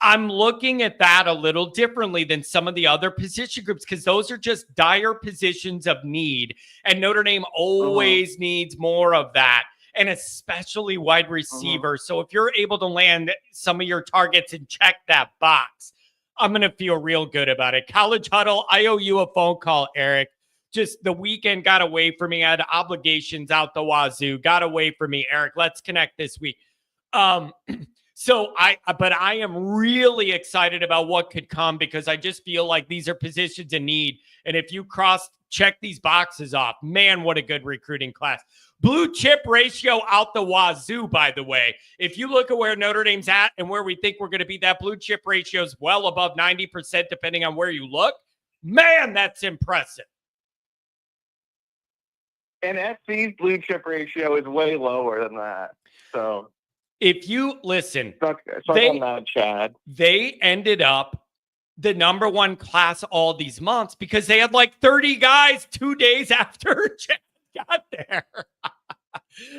I'm looking at that a little differently than some of the other position groups because those are just dire positions of need. And Notre Dame always needs more of that, and especially wide receiver. So if you're able to land some of your targets and check that box, I'm going to feel real good about it. College Huddle, I owe you a phone call, Eric. Just the weekend got away from me. I had obligations out the wazoo. Got away from me, Eric. Let's connect this week. But I am really excited about what could come because I just feel like these are positions in need. And if you check these boxes off, man, what a good recruiting class. Blue chip ratio out the wazoo, by the way. If you look at where Notre Dame's at and where we think we're going to be, that blue chip ratio is well above 90%, depending on where you look. Man, that's impressive. And SC's blue chip ratio is way lower than that. So if you listen, Chad. They ended up the number 1 class all these months because they had like 30 guys 2 days after Chad got there.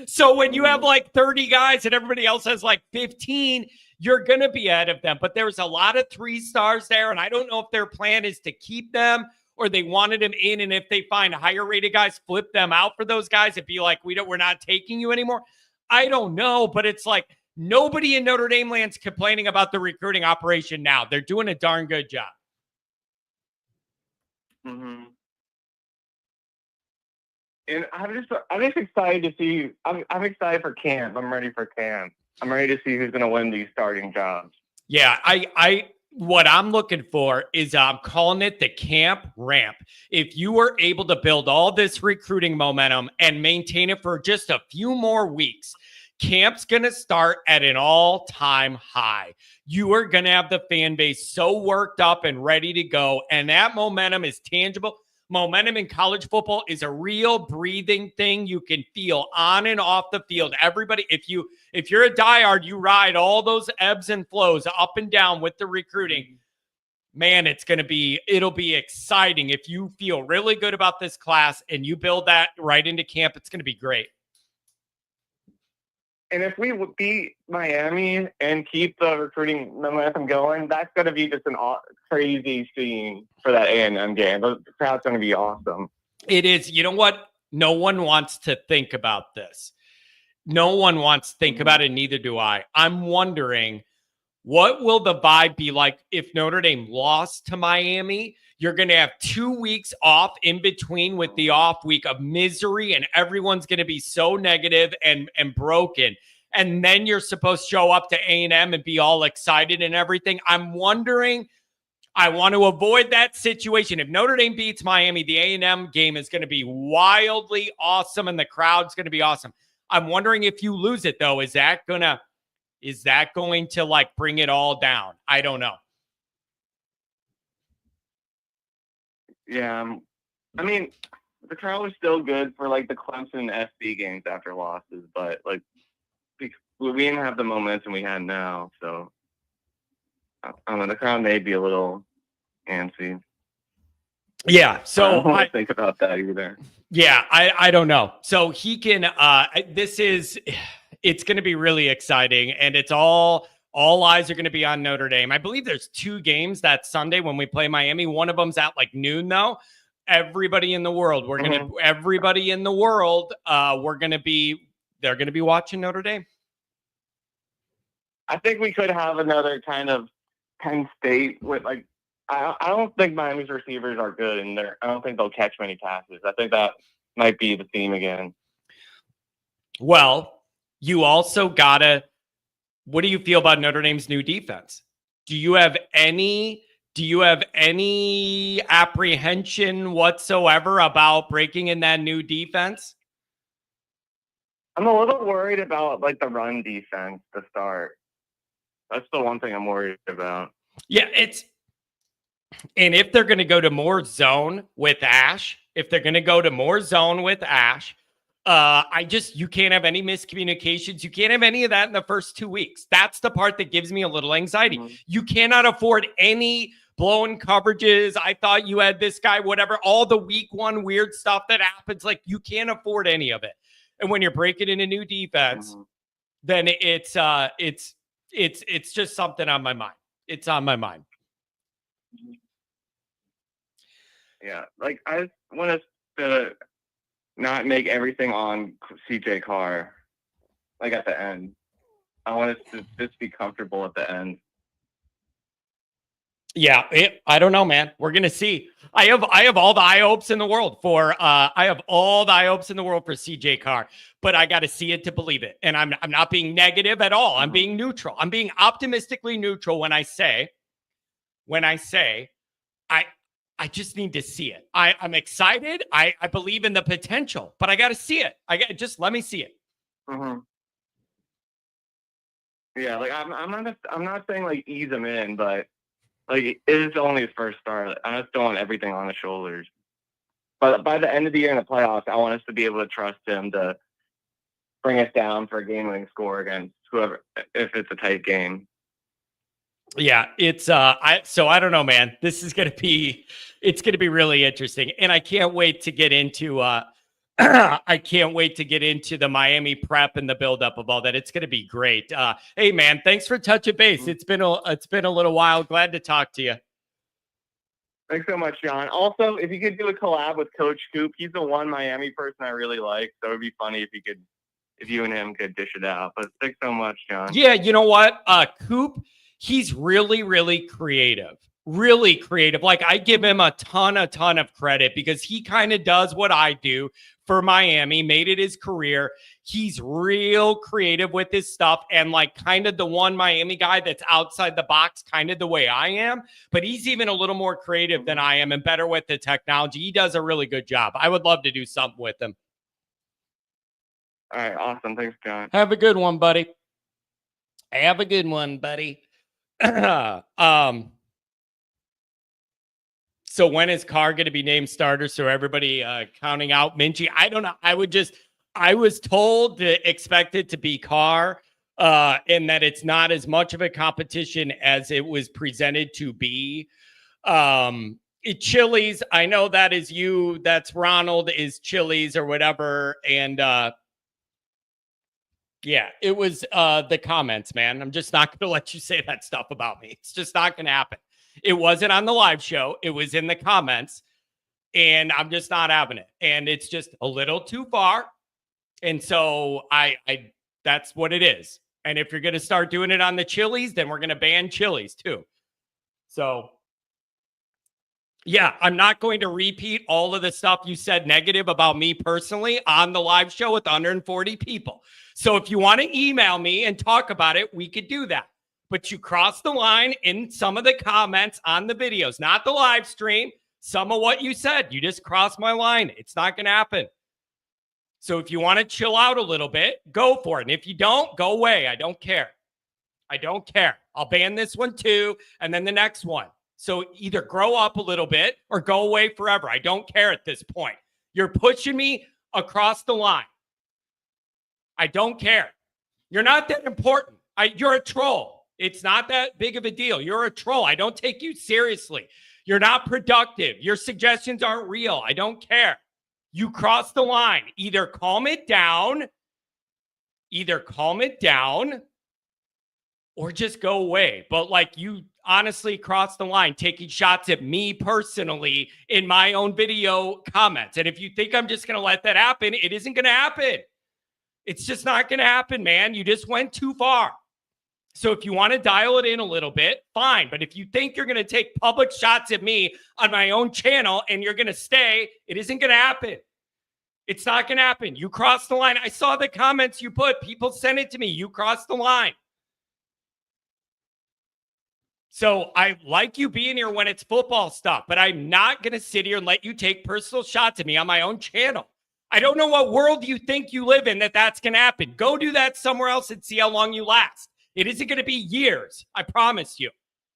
So when you have like 30 guys and everybody else has like 15, you're going to be ahead of them. But there's a lot of 3 stars there, and I don't know if their plan is to keep them or they wanted them in, and if they find higher rated guys, flip them out for those guys and be like, we're not taking you anymore. I don't know, but it's like nobody in Notre Dame land's complaining about the recruiting operation now. They're doing a darn good job. Mm-hmm. And I'm just excited to see. I'm excited for camp. I'm ready for camp. I'm ready to see who's going to win these starting jobs. Yeah, what I'm looking for is I'm calling it the camp ramp. If you were able to build all this recruiting momentum and maintain it for just a few more weeks, camp's going to start at an all-time high. You are going to have the fan base so worked up and ready to go, and that momentum is tangible. Momentum in college football is a real breathing thing you can feel on and off the field. Everybody, if you're a diehard, you ride all those ebbs and flows up and down with the recruiting. Man, it'll be exciting. If you feel really good about this class and you build that right into camp, it's going to be great. And if we would beat Miami and keep the recruiting momentum going, that's going to be just an crazy scene for that A&M game. The crowd's going to be awesome. It is. You know what? No one wants to think about this. No one wants to think about it. Neither do I. I'm wondering, what will the vibe be like if Notre Dame lost to Miami? You're going to have 2 weeks off in between with the off week of misery, and everyone's going to be so negative and broken. And then you're supposed to show up to A&M and be all excited and everything. I'm wondering, I want to avoid that situation. If Notre Dame beats Miami, the A&M game is going to be wildly awesome, and the crowd's going to be awesome. I'm wondering if you lose it, though, is that going to like bring it all down? I don't know. Yeah. I mean, the crowd was still good for like the Clemson and SB games after losses, but like we didn't have the momentum we had now. So I mean, the crowd may be a little antsy. Yeah. So I don't want to think about that either. Yeah. I don't know. So he can, it's going to be really exciting, and it's all eyes are going to be on Notre Dame. I believe there's 2 games that Sunday when we play Miami. One of them's at like noon, though. Everybody in the world, they're going to be watching Notre Dame. I think we could have another kind of Penn State with like, I don't think Miami's receivers are good, and I don't think they'll catch many passes. I think that might be the theme again. Well, you also gotta. What do you feel about Notre Dame's new defense? Do you have any apprehension whatsoever about breaking in that new defense? I'm a little worried about like the run defense to start. That's the one thing I'm worried about. Yeah, and if they're going to go to more zone with Ash, you can't have any miscommunications. You can't have any of that in the first 2 weeks. That's the part that gives me a little anxiety. Mm-hmm. You cannot afford any blown coverages. I thought you had this guy, whatever, all the week 1 weird stuff that happens. Like, you can't afford any of it. And when you're breaking in a new defense, then it's just something on my mind. It's on my mind. Yeah. Like, I want us to not make everything on CJ Carr, like at the end. I want us to just be comfortable at the end. Yeah, I don't know, man. We're gonna see. I have all the high hopes in the world for CJ Carr, but I got to see it to believe it. And I'm not being negative at all. I'm being neutral. I'm being optimistically neutral when I say I just need to see it. I'm excited. I believe in the potential, but I got to see it. Just let me see it. Mm-hmm. Yeah, like I'm not saying like ease him in, but like it is only his first start. I just don't want everything on his shoulders. But by the end of the year in the playoffs, I want us to be able to trust him to bring us down for a game-winning score against whoever, if it's a tight game. Yeah, it's I don't know, man. It's gonna be really interesting, and I can't wait to get into the Miami prep and the buildup of all that. It's gonna be great. Hey, man, thanks for touching base. It's been a little while. Glad to talk to you. Thanks so much, John. Also, if you could do a collab with Coach Coop, he's the one Miami person I really like. So it'd be funny if you and him could dish it out. But thanks so much, John. Yeah, you know what, Coop. He's really, really creative. Really creative. Like, I give him a ton of credit because he kind of does what I do for Miami, made it his career. He's real creative with his stuff and like kind of the one Miami guy that's outside the box, kind of the way I am. But he's even a little more creative than I am and better with the technology. He does a really good job. I would love to do something with him. All right. Awesome. Thanks, John. Have a good one, buddy. Have a good one, buddy. So when is Carr going to be named starter? So everybody counting out Minchie? I don't know. I was told to expect it to be Carr, and that it's not as much of a competition as it was presented to be. Chili's, I know that is you. That's Ronald is Chili's or whatever. And Yeah, it was the comments, man. I'm just not going to let you say that stuff about me. It's just not going to happen. It wasn't on the live show. It was in the comments, and I'm just not having it. And it's just a little too far. And so I that's what it is. And if you're going to start doing it on the Chili's, then we're going to ban Chili's too. So yeah, I'm not going to repeat all of the stuff you said negative about me personally on the live show with 140 people. So if you want to email me and talk about it, we could do that. But you crossed the line in some of the comments on the videos, not the live stream. Some of what you said, you just crossed my line. It's not going to happen. So if you want to chill out a little bit, go for it. And if you don't, go away. I don't care. I don't care. I'll ban this one too, and then the next one. So either grow up a little bit or go away forever. I don't care at this point. You're pushing me across the line. I don't care. You're not that important. You're a troll. It's not that big of a deal. You're a troll. I don't take you seriously. You're not productive. Your suggestions aren't real. I don't care. You crossed the line. Either calm it down, or just go away. But like, you honestly crossed the line, taking shots at me personally in my own video comments. And if you think I'm just going to let that happen, it isn't going to happen. It's just not going to happen, man. You just went too far. So if you want to dial it in a little bit, fine. But if you think you're going to take public shots at me on my own channel and you're going to stay, it isn't going to happen. It's not going to happen. You crossed the line. I saw the comments you put. People sent it to me. You crossed the line. So I like you being here when it's football stuff, but I'm not going to sit here and let you take personal shots at me on my own channel. I don't know what world you think you live in that's going to happen. Go do that somewhere else and see how long you last. It isn't going to be years. I promise you.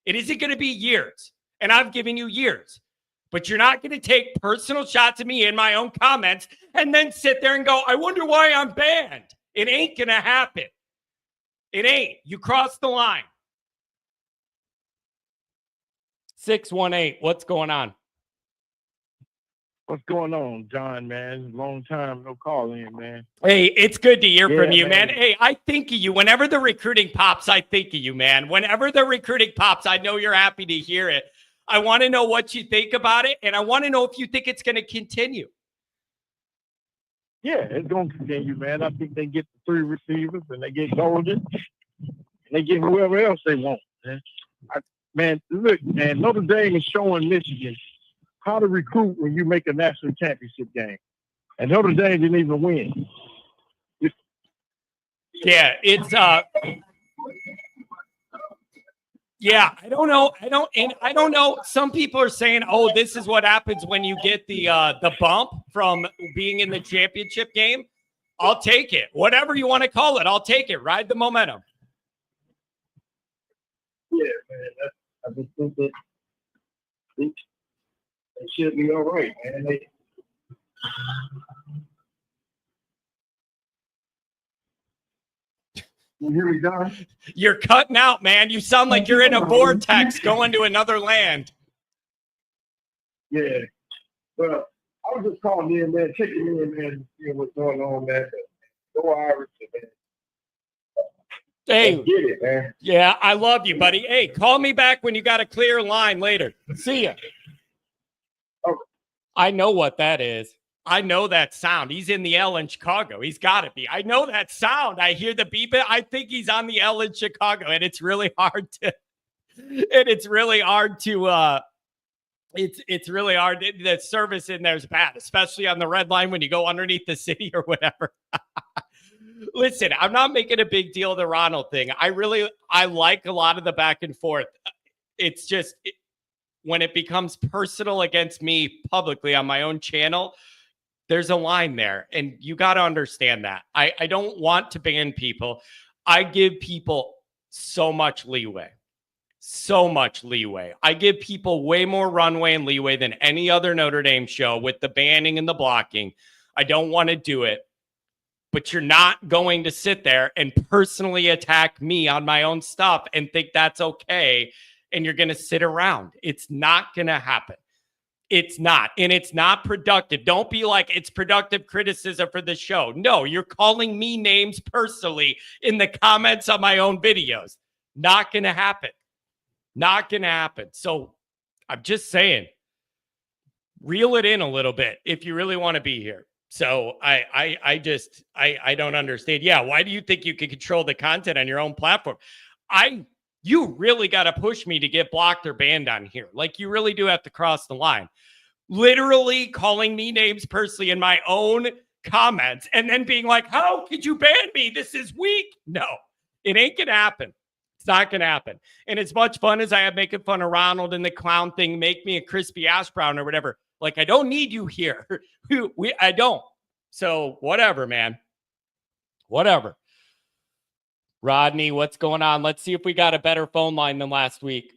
It isn't going to be years. And I've given you years. But you're not going to take personal shots at me in my own comments and then sit there and go, I wonder why I'm banned. It ain't going to happen. It ain't. You crossed the line. 618, what's going on? What's going on, John, man? Long time no call in, man. Hey, it's good to hear from you, man. Hey, I think of you. Whenever the recruiting pops, I think of you, man. Whenever the recruiting pops, I know you're happy to hear it. I want to know what you think about it, and I want to know if you think it's going to continue. Yeah, it's going to continue, man. I think they get the 3 receivers, and they get Golden, and they get whoever else they want, man. Man, look, man, Notre Dame is showing Michigan how to recruit when you make a national championship game. And Notre Dame didn't even win. Yeah, it's yeah, I don't know. I don't know. Some people are saying, "Oh, this is what happens when you get the bump from being in the championship game." I'll take it. Whatever you want to call it, I'll take it. Ride the momentum. Yeah, man. I just think that they should be all right, man. You hear me, Don? You're cutting out, man. You sound like you're in a vortex going to another land. Yeah. Well, I was just calling in, man, checking in, man, to see what's going on, man. Go Irish, man. Hey, let's get it, man. Yeah, I love you, buddy. Hey, call me back when you got a clear line later. See ya. Okay. I know what that is. I know that sound. He's in the L in Chicago. He's got to be. I know that sound. I hear the beep. I think he's on the L in Chicago, and it's really hard to. It's really hard. The service in there is bad, especially on the red line when you go underneath the city or whatever. Listen, I'm not making a big deal of the Ronald thing. I like a lot of the back and forth. It's just when it becomes personal against me publicly on my own channel, there's a line there. And you got to understand that. I don't want to ban people. I give people so much leeway. So much leeway. I give people way more runway and leeway than any other Notre Dame show with the banning and the blocking. I don't want to do it. But you're not going to sit there and personally attack me on my own stuff and think that's okay. And you're going to sit around. It's not going to happen. It's not. And it's not productive. Don't be like, it's productive criticism for the show. No, you're calling me names personally in the comments on my own videos. Not going to happen. Not going to happen. So I'm just saying, reel it in a little bit if you really want to be here. So I don't understand. Yeah, why do you think you can control the content on your own platform? You really got to push me to get blocked or banned on here. Like, you really do have to cross the line. Literally calling me names personally in my own comments and then being like, how could you ban me? This is weak. No, it ain't going to happen. It's not going to happen. And as much fun as I have making fun of Ronald and the clown thing, make me a crispy ash brown or whatever. Like, I don't need you here. I don't. So whatever, man. Whatever. Rodney, what's going on? Let's see if we got a better phone line than last week.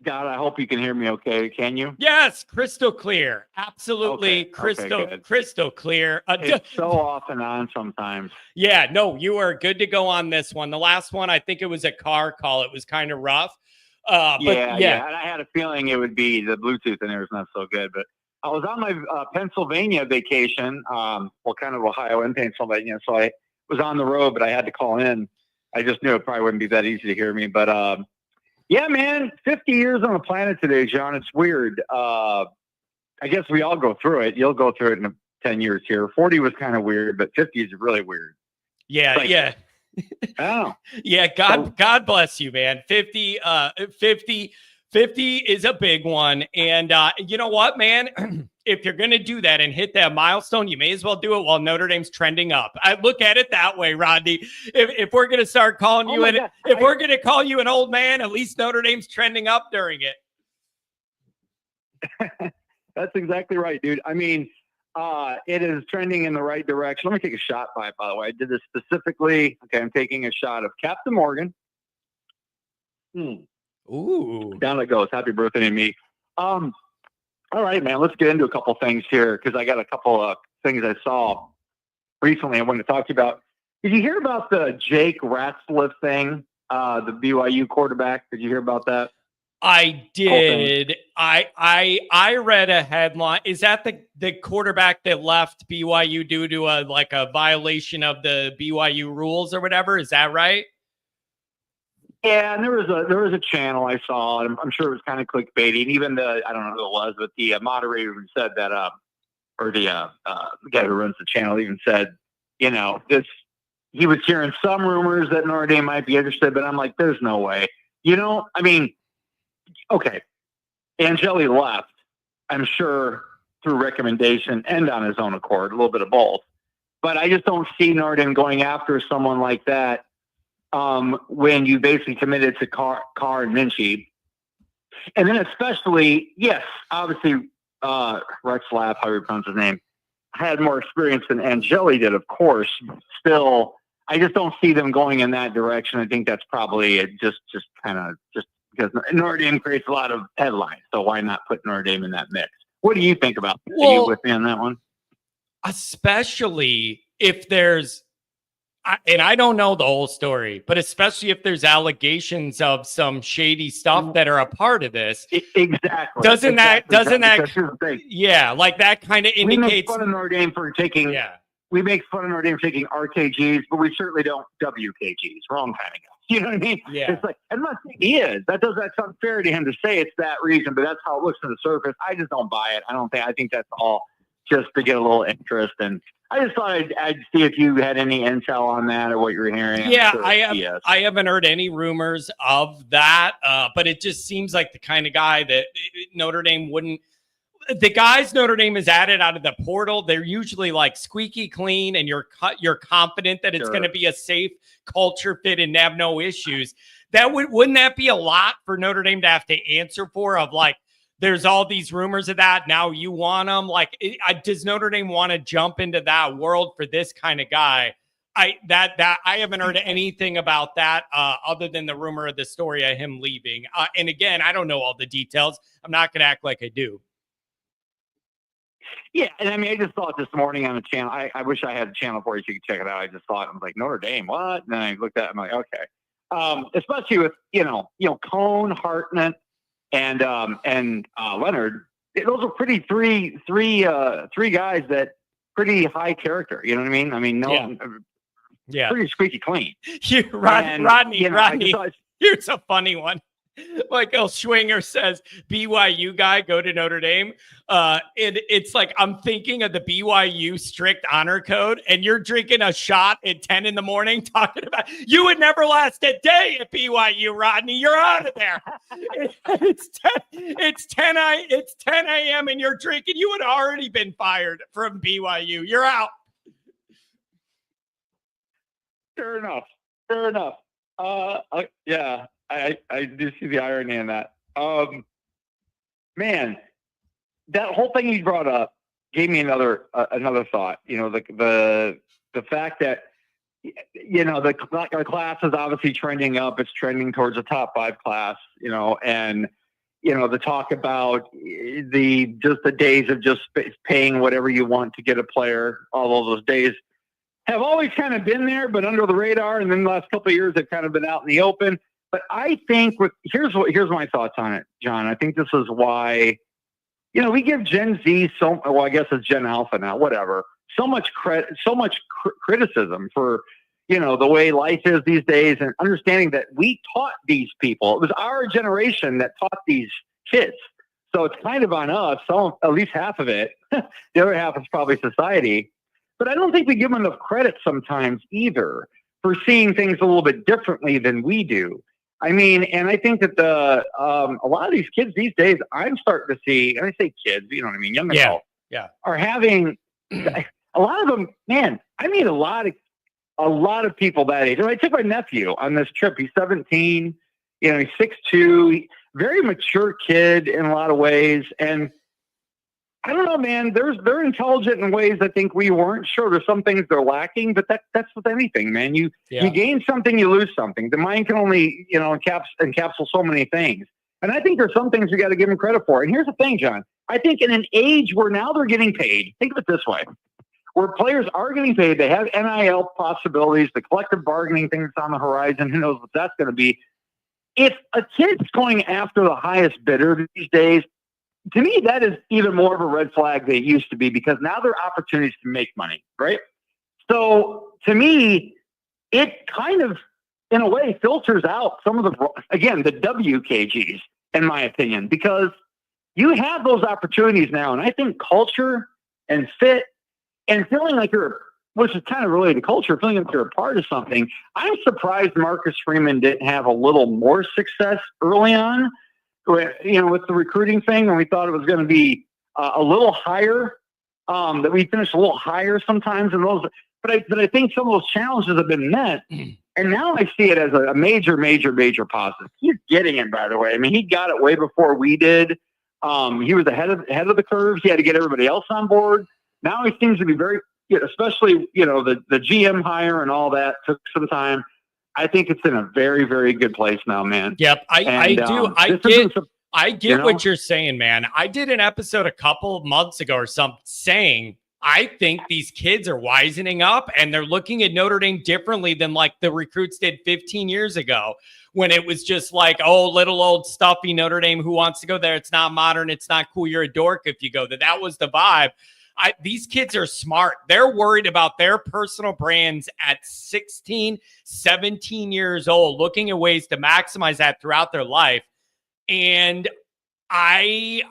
God, I hope you can hear me okay. Can you? Yes, crystal clear. Absolutely Okay, crystal clear. It's so off and on sometimes. Yeah, no, you are good to go on this one. The last one, I think it was a car call. It was kind of rough. Yeah. And I had a feeling it would be the Bluetooth in there was not so good. But I was on my Pennsylvania vacation, kind of Ohio and Pennsylvania. So I was on the road, but I had to call in. I just knew it probably wouldn't be that easy to hear me. But yeah, man, 50 years on the planet today, John. It's weird. I guess we all go through it. You'll go through it in 10 years here. 40 was kind of weird, but 50 is really weird. Yeah, like, yeah. Oh. Yeah, God bless you, man. 50 is a big one. And you know what, man? If you're going to do that and hit that milestone, you may as well do it while Notre Dame's trending up. I look at it that way, Rodney. If we're going to start calling you we're going to call you an old man, at least Notre Dame's trending up during it. That's exactly right, dude. I mean, it is trending in the right direction. Let me take a shot by the way. I did this specifically. Okay, I'm taking a shot of Captain Morgan. Ooh. Down it goes. Happy birthday to me. All right, man. Let's get into a couple things here because I got a couple of things I saw recently I wanted to talk to you about. Did you hear about the Jake Ratcliffe thing, the BYU quarterback? Did you hear about that? I did. I read a headline. Is that the quarterback that left BYU due to a violation of the BYU rules or whatever? Is that right? Yeah, and there was a channel I saw, and I'm sure it was kind of clickbaity. And even I don't know who it was, but the moderator said that, or the guy who runs the channel even said, he was hearing some rumors that Notre Dame might be interested, but I'm like, there's no way. I mean, okay, Angeli left, I'm sure through recommendation and on his own accord, a little bit of both. But I just don't see Notre Dame going after someone like that. When you basically committed to Carr and Minchie. And then especially, yes, obviously, Rex Lapp, however you pronounce his name, had more experience than Angeli did, of course. Still, I just don't see them going in that direction. I think that's probably just because Notre Dame creates a lot of headlines. So why not put Notre Dame in that mix? What do you think about that? Are you with me on that one? Especially if there's, and I don't know the whole story, but especially if there's allegations of some shady stuff that are a part of this. Exactly. Doesn't that, yeah, like that kind of indicates. We make fun of Notre Dame for taking, we make fun of Notre Dame taking RKGs, but we certainly don't WKGs. Wrong kind of guy. You know what I mean? Yeah. It's like, I'm not saying he is. That's unfair to him to say it's that reason, but that's how it looks on the surface. I just don't buy it. I think that's all just to get a little interest. And I just thought I'd see if you had any intel on that or what you're hearing. Yeah, I haven't heard any rumors of that, but it just seems like the kind of guy that Notre Dame wouldn't. The guys Notre Dame has added out of the portal, they're usually like squeaky clean, and you're confident that it's going to be a safe culture fit and have no issues. Wouldn't that be a lot for Notre Dame to have to answer for? Of like, there's all these rumors of that. Now you want them. Like, does Notre Dame want to jump into that world for this kind of guy? I haven't heard anything about that other than the rumor of the story of him leaving. And again, I don't know all the details. I'm not going to act like I do. Yeah, and I just saw it this morning on the channel. I wish I had a channel for you so you could check it out. I just saw it. I'm like, Notre Dame, what? And then I looked at it. I'm like, okay. Especially with, Cone, Hartnett, and Leonard. Those are pretty three guys that pretty high character. You know what I mean? I mean, pretty squeaky clean. Rodney, here's a funny one. Michael Schwinger says, BYU guy, go to Notre Dame. It's like, I'm thinking of the BYU strict honor code, and you're drinking a shot at 10 in the morning talking about, you would never last a day at BYU, Rodney. You're out of there. It's 10 a.m. and you're drinking. You would already been fired from BYU. You're out. Fair enough. Yeah. I do see the irony in that. Man, that whole thing you brought up gave me another thought. You know, the fact that, you know, the class is obviously trending up. It's trending towards a top 5 class. You know, and you know, the talk about the days of just paying whatever you want to get a player. All of those days have always kind of been there, but under the radar. And then the last couple of years, they've kind of been out in the open. But I think here's my thoughts on it, John. I think this is why, you know, we give Gen Z I guess it's Gen Alpha now, whatever, so much criticism for, you know, the way life is these days, and understanding that we taught these people. It was our generation that taught these kids. So it's kind of on us, at least half of it. The other half is probably society. But I don't think we give them enough credit sometimes either for seeing things a little bit differently than we do. I mean, and I think that a lot of these kids these days, I'm starting to see, and I say kids, you know what I mean, young adults, are having a lot of them. Man, I meet a lot of people that age. And I took my nephew on this trip. He's 17. You know, he's 6'2", very mature kid in a lot of ways. And I don't know, man. They're intelligent in ways I think we weren't. Sure, there's some things they're lacking, but that's with anything, man. You gain something, you lose something. The mind can only, you know, encapsulate so many things. And I think there's some things we got to give them credit for. And here's the thing, John. I think in an age where now they're getting paid, think of it this way, where players are getting paid, they have NIL possibilities, the collective bargaining thing that's on the horizon, who knows what that's going to be. If a kid's going after the highest bidder these days, to me, that is even more of a red flag than it used to be, because now there are opportunities to make money, right? So to me, it kind of, in a way, filters out some of the WKGs, in my opinion, because you have those opportunities now. And I think culture and fit and feeling like which is kind of related to culture, feeling like you're a part of something. I'm surprised Marcus Freeman didn't have a little more success early on, you know, with the recruiting thing, when we thought it was going to be a little higher, that we finished a little higher sometimes in those. But I think some of those challenges have been met, and now I see it as a major positive. He's getting it, by the way. I mean, he got it way before we did. He was ahead of the curve. He had to get everybody else on board. Now he seems to be very, especially, you know, the GM hire and all that took some time. I think it's in a very, very good place now, man. Yep. I get what you're saying, man. I did an episode a couple of months ago or something saying, I think these kids are wisening up and they're looking at Notre Dame differently than like the recruits did 15 years ago, when it was just like, oh, little old stuffy Notre Dame, who wants to go there? It's not modern. It's not cool. You're a dork if you go there. That was the vibe. These kids are smart. They're worried about their personal brands at 16, 17 years old, looking at ways to maximize that throughout their life. And I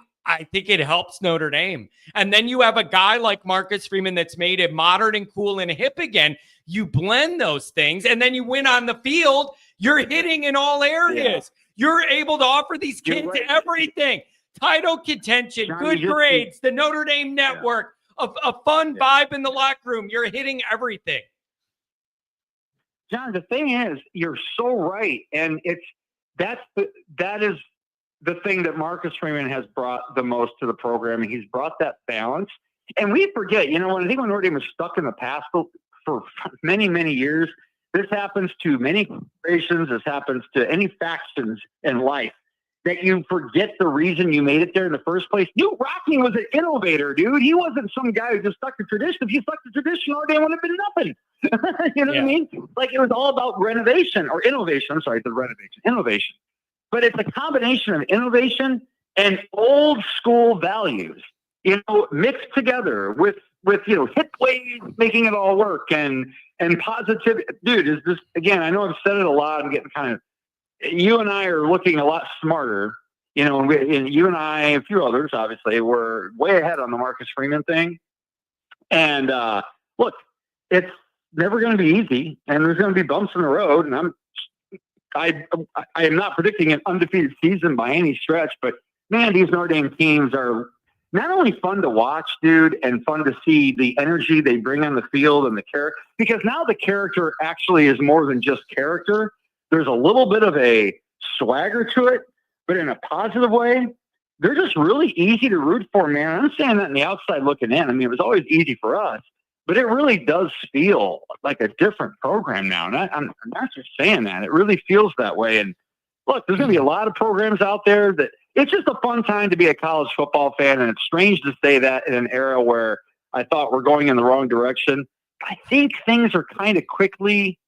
think it helps Notre Dame. And then you have a guy like Marcus Freeman that's made it modern and cool and hip again. You blend those things, and then you win on the field. You're hitting in all areas. Yeah. You're able to offer these kids everything. Title contention, good grades, the Notre Dame network, a fun vibe in the locker room. You're hitting everything. John, the thing is, you're so right. And that is the thing that Marcus Freeman has brought the most to the program. And he's brought that balance. And we forget, you know, when Notre Dame was stuck in the past for many, many years, this happens to many corporations. This happens to any factions in life, that you forget the reason you made it there in the first place. Rocky was an innovator, dude. He wasn't some guy who just stuck to tradition. If he stuck to tradition, Notre Dame would have been nothing. You know what I mean? Like, it was all about renovation or innovation. I'm sorry, the renovation. Innovation. but it's a combination of innovation and old school values, mixed together with hit plays, making it all work and positivity. Dude, is this, again, I know I've said it a lot. I'm getting kind of, you and I are looking a lot smarter, and you and I, a few others, obviously, were way ahead on the Marcus Freeman thing. And look, it's never going to be easy, and there's going to be bumps in the road. And I am not predicting an undefeated season by any stretch, but man, these Notre Dame teams are not only fun to watch, dude, and fun to see the energy they bring on the field and the character, because now the character actually is more than just character. There's a little bit of a swagger to it, but in a positive way. They're just really easy to root for, man. I'm saying that on the outside looking in. I mean, it was always easy for us, but it really does feel like a different program now. And I'm not just saying that. It really feels that way. And look, there's going to be a lot of programs out there that it's just a fun time to be a college football fan. And it's strange to say that in an era where I thought we're going in the wrong direction. I think things are kind of quickly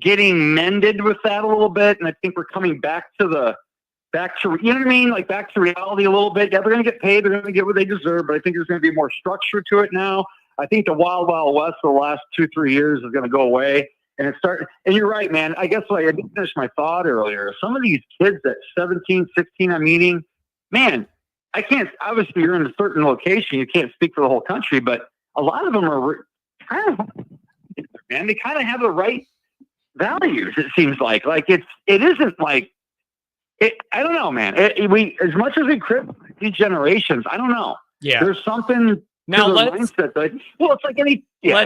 getting mended with that a little bit. And I think we're coming back to, you know what I mean? Like back to reality a little bit. Yeah, they're going to get paid. They're going to get what they deserve. But I think there's going to be more structure to it now. I think the wild, wild west for the last 2-3 years is going to go away. And and you're right, man. I guess I didn't finish my thought earlier. Some of these kids at 17, 16 I'm meeting, man, I can't, obviously you're in a certain location. You can't speak for the whole country, but a lot of them are kind of, man, they kind of have the right values. It seems like it isn't like, I don't know, man. We as much as we criticize these generations, I don't know. Yeah, there's something now. Mindset that, well, it's like any. Yeah,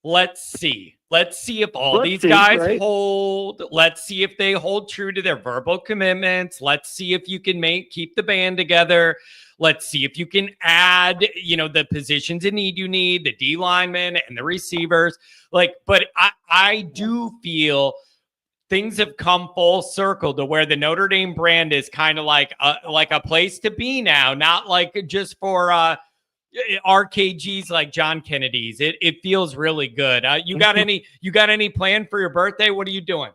Let's see if all these guys hold. Let's see if they hold true to their verbal commitments. Let's see if you can keep the band together. Let's see if you can add, the positions in need you need, the D linemen and the receivers. But I do feel things have come full circle to where the Notre Dame brand is kind of like a place to be now, not like just for RKGs like John Kennedy's. It feels really good. You got any plan for your birthday? What are you doing?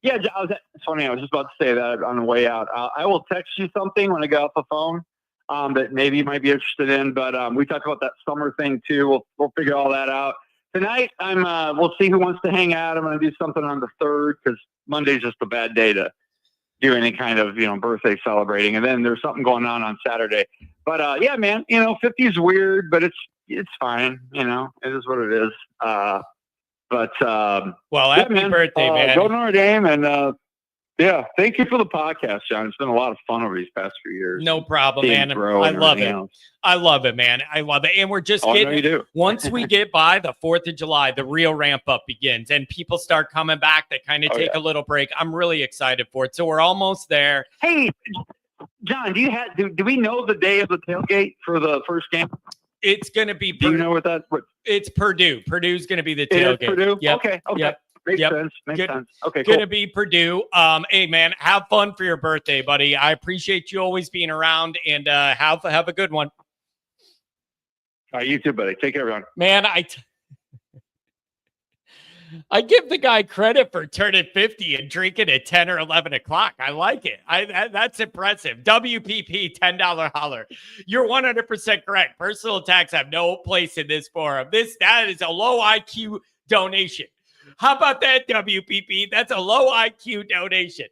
Yeah, it's funny. I was just about to say that on the way out. I will text you something when I get off the phone that maybe you might be interested in. But we talked about that summer thing too. We'll figure all that out. Tonight, we'll see who wants to hang out. I'm going to do something on the 3rd because Monday's just a bad day to do any kind of, birthday celebrating. And then there's something going on Saturday. But yeah, man, 50 is weird, but it's fine. It is what it is. Happy birthday, man. Go Notre Dame. And yeah, thank you for the podcast, John. It's been a lot of fun over these past few years. No problem, man. I love it. I love it, man. I love it. And we're just once we get by the 4th of July, the real ramp up begins and people start coming back. They kind of take a little break. I'm really excited for it. So we're almost there. Hey, John, do we know the day of the tailgate for the first game? It's going to be Do you know what it's Purdue. Purdue's going to be the tailgate. It is Purdue? Yep. Okay. Yep. Makes sense. Okay, cool. Going to be Purdue. Hey, man, have fun for your birthday, buddy. I appreciate you always being around, and have a good one. All right, you too, buddy. Take care, everyone. Man, I give the guy credit for turning 50 and drinking at 10 or 11 o'clock. I like it. That's impressive. WPP, $10 holler. You're 100% correct. Personal attacks have no place in this forum. That is a low IQ donation. How about that, WPP? That's a low IQ donation.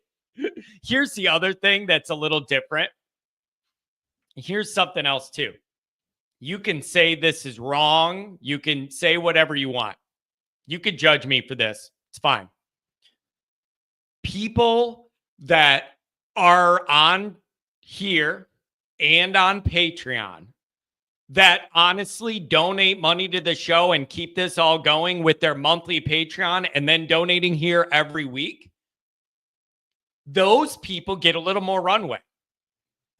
Here's the other thing that's a little different. Here's something else, too. You can say this is wrong. You can say whatever you want. You could judge me for this. It's fine. People that are on here and on Patreon that honestly donate money to the show and keep this all going with their monthly Patreon and then donating here every week, those people get a little more runway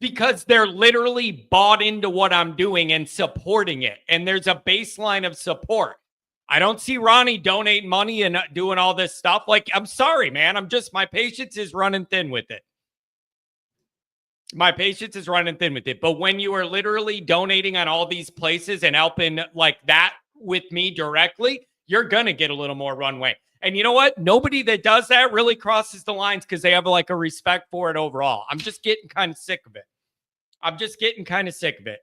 because they're literally bought into what I'm doing and supporting it. And there's a baseline of support. I don't see Ronnie donating money and doing all this stuff. I'm sorry, man. My patience is running thin with it. But when you are literally donating on all these places and helping like that with me directly, you're going to get a little more runway. And you know what? Nobody that does that really crosses the lines because they have like a respect for it overall. I'm just getting kind of sick of it.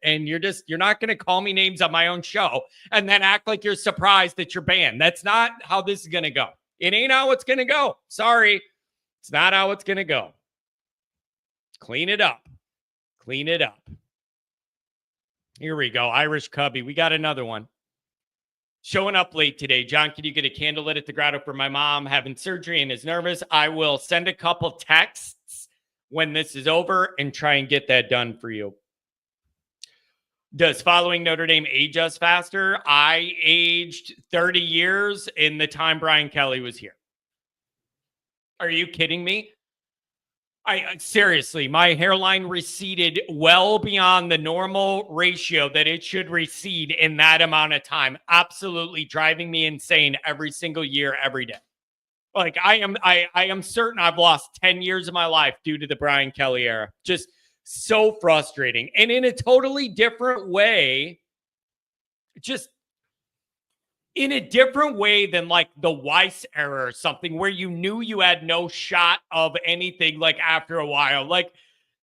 And you're not going to call me names on my own show and then act like you're surprised that you're banned. That's not how this is going to go. It ain't how it's going to go. Sorry. It's not how it's going to go. Clean it up. Here we go. Irish Cubby. We got another one. Showing up late today. John, can you get a candle lit at the grotto for my mom having surgery and is nervous? I will send a couple texts when this is over and try and get that done for you. Does following Notre Dame age us faster? I aged 30 years in the time Brian Kelly was here. Are you kidding me? Seriously, my hairline receded well beyond the normal ratio that it should recede in that amount of time. Absolutely driving me insane every single year, every day. Like I am certain I've lost 10 years of my life due to the Brian Kelly era. Just so frustrating. And in a totally different way, just in a different way than like the Weiss era or something where you knew you had no shot of anything like after a while. Like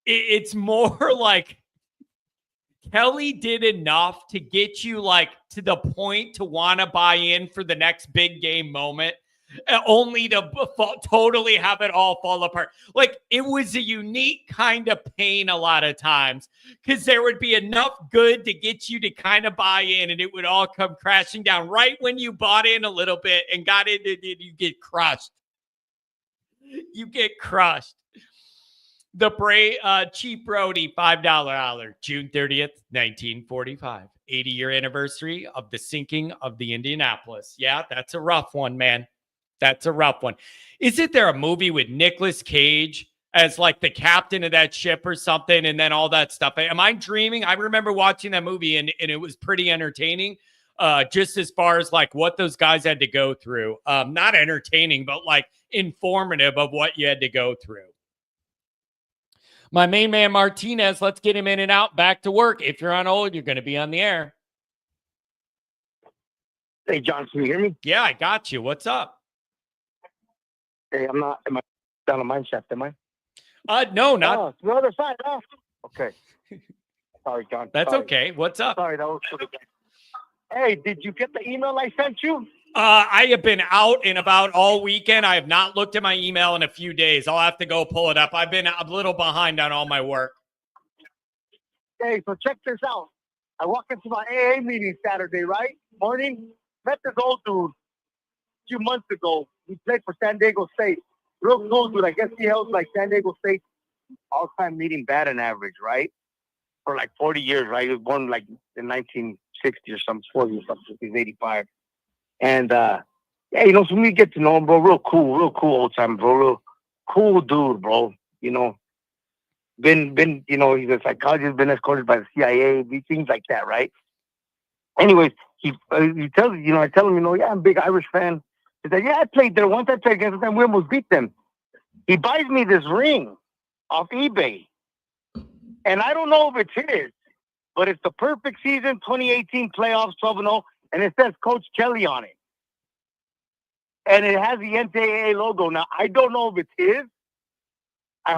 it's more like Kelly did enough to get you like to the point to want to buy in for the next big game moment, only to totally have it all fall apart. Like it was a unique kind of pain a lot of times because there would be enough good to get you to kind of buy in and it would all come crashing down right when you bought in a little bit and got into it, you get crushed. The Cheap Brody $5 holler, June 30th, 1945, 80-year anniversary of the sinking of the Indianapolis. Yeah, that's a rough one, man. That's a rough one. Isn't there a movie with Nicolas Cage as like the captain of that ship or something and then all that stuff? Am I dreaming? I remember watching that movie and it was pretty entertaining just as far as like what those guys had to go through. Not entertaining, but like informative of what you had to go through. My main man, Martinez, let's get him in and out back to work. If you're on hold, you're going to be on the air. Hey, John, can you hear me? Yeah, I got you. What's up? Hey, am I down a mine shaft, am I? No, not. Oh, it's the other side. Oh. Okay. Sorry, John. That's Sorry. Okay. What's up? Sorry, that was. Hey, did you get the email I sent you? I have been out and about all weekend. I have not looked at my email in a few days. I'll have to go pull it up. I've been a little behind on all my work. Hey, so check this out. I walked into my AA meeting Saturday, right? Morning. Met this old dude a few months ago. He played for San Diego State. Real cool dude. I guess he held like San Diego State all-time leading batting average, right? For like 40 years, right? He was born like in 1960 or something, 40 or something. He's 85. And, yeah, you know, so we get to know him, bro. Real cool old time, bro. Real cool dude, bro. You know, been, you know, he's a psychologist, been escorted by the CIA, things like that, right? Anyways, he tells, you know, I tell him, you know, yeah, I'm a big Irish fan. He said, yeah, I played there once. I played against them. We almost beat them. He buys me this ring off eBay. And I don't know if it's his, but it's the perfect season, 2018 playoffs, 12-0. And it says Coach Kelly on it. And it has the NCAA logo. Now, I don't know if it's his. I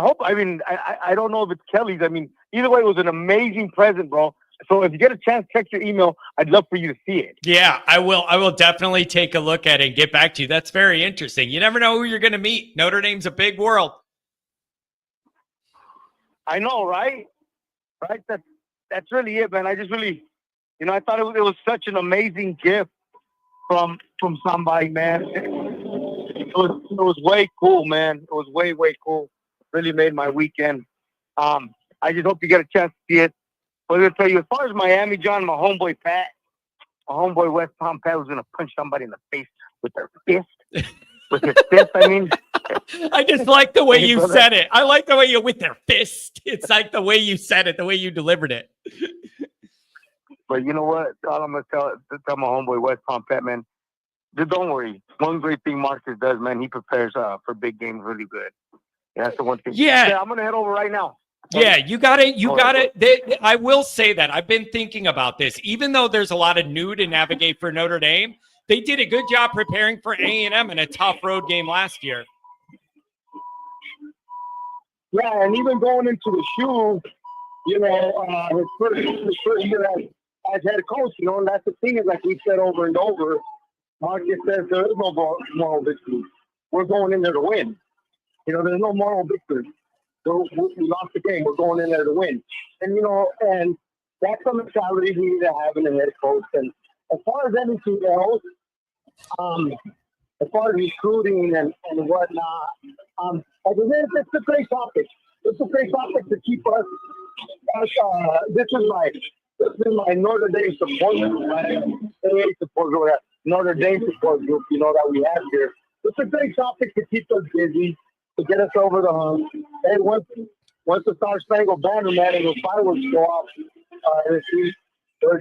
don't know if it's Kelly's. I mean, either way, it was an amazing present, bro. So if you get a chance, check your email. I'd love for you to see it. Yeah, I will. I will definitely take a look at it and get back to you. That's very interesting. You never know who you're going to meet. Notre Dame's a big world. I know, right? Right? That's really it, man. I just really... You know, I thought it was such an amazing gift from somebody, man. It was way cool, man. It was way cool. Really made my weekend. I just hope you get a chance to see it. But I'm gonna tell you, as far as Miami, John, my homeboy Pat, my homeboy West Palm Pat was gonna punch somebody in the face with their fist. With his fist, I mean. I just like the way you said it. I like the way you with their fist. It's like the way you said it, the way you delivered it. But you know what? All I'm going to tell my homeboy West Palm Pet, man, don't worry. One great thing Marcus does, man, he prepares for big games really good. Yeah, that's the one thing. Yeah. I'm going to head over right now. Yeah, you got it. I will say that. I've been thinking about this. Even though there's a lot of new to navigate for Notre Dame, they did a good job preparing for A&M in a tough road game last year. Yeah, and even going into the shoe, his first year as head coach, and that's the thing is like we said over and over, Marcus says there is no moral victory. We're going in there to win. There's no moral victory. So we lost the game. We're going in there to win. And, and that's the mentality we need to have in the head coach. And as far as anything else, as far as recruiting and whatnot, it's a great topic. It's a great topic to keep us. This is my Notre Dame support group, right? AA support group, Notre Dame support group, that we have here. It's a great topic to keep us busy, to get us over the hump. And once the Star Spangled Banner, man, and the fireworks go off, there's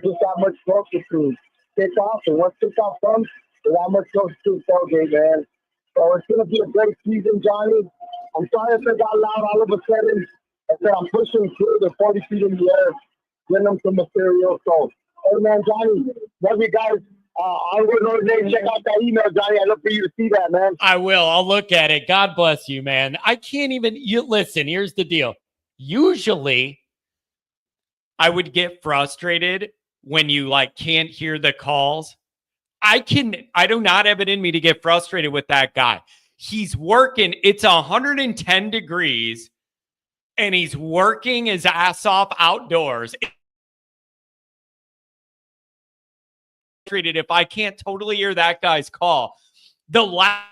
just that much closer to kick off. And once kickoff comes, there's that much closer to tailgate, man. So it's going to be a great season, Johnny. I'm sorry if it got loud all of a sudden. I said I'm pushing through the 40 feet in the air, getting them some material. So, hey, man, Johnny, love you guys. I'll go to Notre Dame. Check out that email, Johnny. I'd love for you to see that, man. I will. I'll look at it. God bless you, man. I can't even listen. Here's the deal. Usually, I would get frustrated when you can't hear the calls. I do not have it in me to get frustrated with that guy. He's working. It's 110 degrees, and he's working his ass off outdoors. If I can't totally hear that guy's call, the last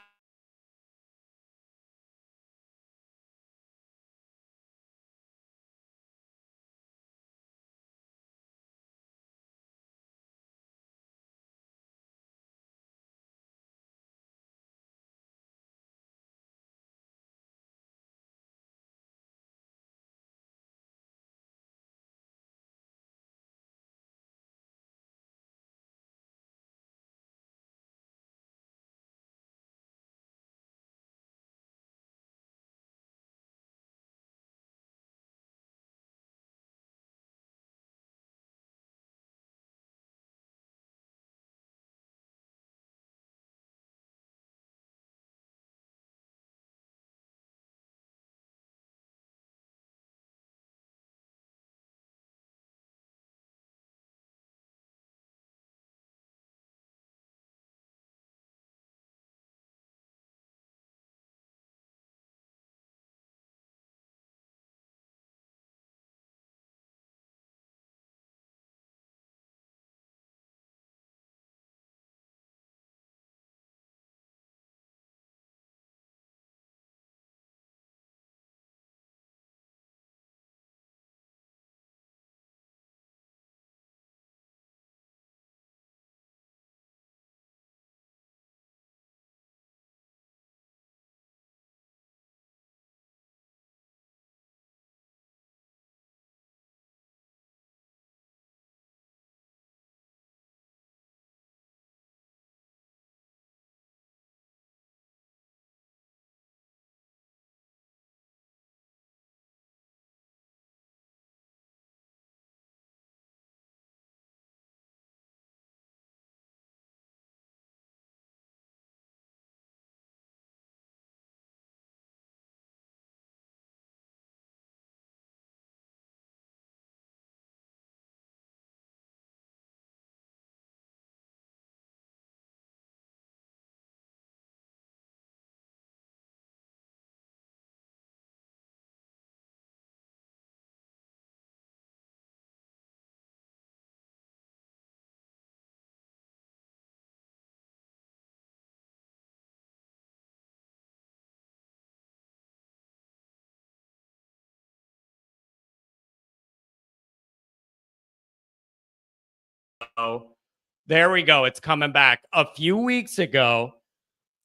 there we go. It's coming back. A few weeks ago,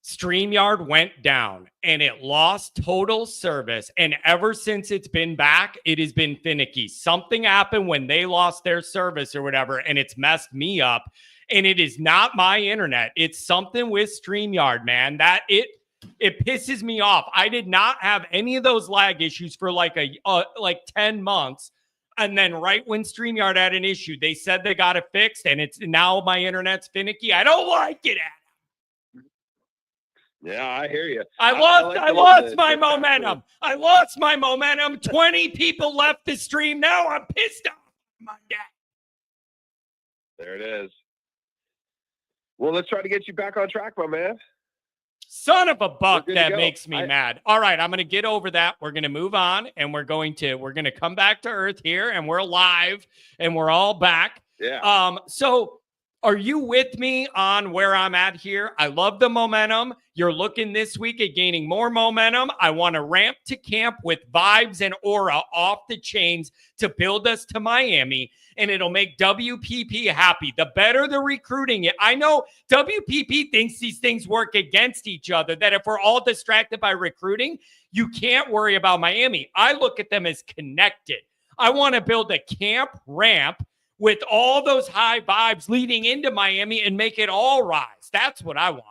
Streamyard went down and it lost total service. And ever since it's been back, it has been finicky. Something happened when they lost their service or whatever, and it's messed me up. And it is not my internet. It's something with Streamyard, man. That it pisses me off. I did not have any of those lag issues for like 10 months And then right when StreamYard had an issue, they said they got it fixed, and it's now my internet's finicky. I don't like it. Yeah, I hear you. I lost my momentum. I lost my momentum. 20 people left the stream. Now I'm pissed off. Monday. There it is. Well, let's try to get you back on track, my man. Son of a buck, that makes me mad. All right, I'm going to get over that. We're going to move on, and we're going to come back to earth here, and we're live, and we're all back. Yeah. So are you with me on where I'm at here? I love the momentum. You're looking this week at gaining more momentum. I want to ramp to camp with vibes and aura off the chains to build us to Miami, and it'll make WPP happy. The better the recruiting, I know WPP thinks these things work against each other, that if we're all distracted by recruiting, you can't worry about Miami. I look at them as connected. I want to build a camp ramp with all those high vibes leading into Miami and make it all rise. That's what I want.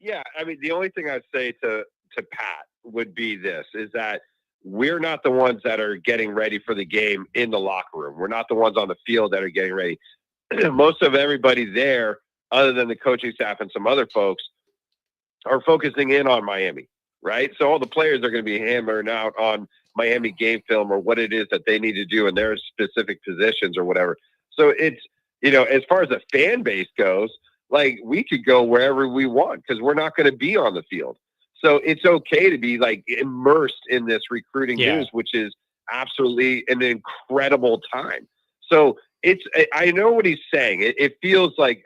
Yeah, I mean, the only thing I'd say to Pat would be this, is that we're not the ones that are getting ready for the game in the locker room. We're not the ones on the field that are getting ready. Most of everybody there, other than the coaching staff and some other folks, are focusing in on Miami, right? So all the players are going to be hammering out on Miami game film or what it is that they need to do in their specific positions or whatever. So it's, as far as the fan base goes, like, we could go wherever we want because we're not going to be on the field. So it's okay to be like immersed in this recruiting news, which is absolutely an incredible time. So I know what he's saying. It feels like,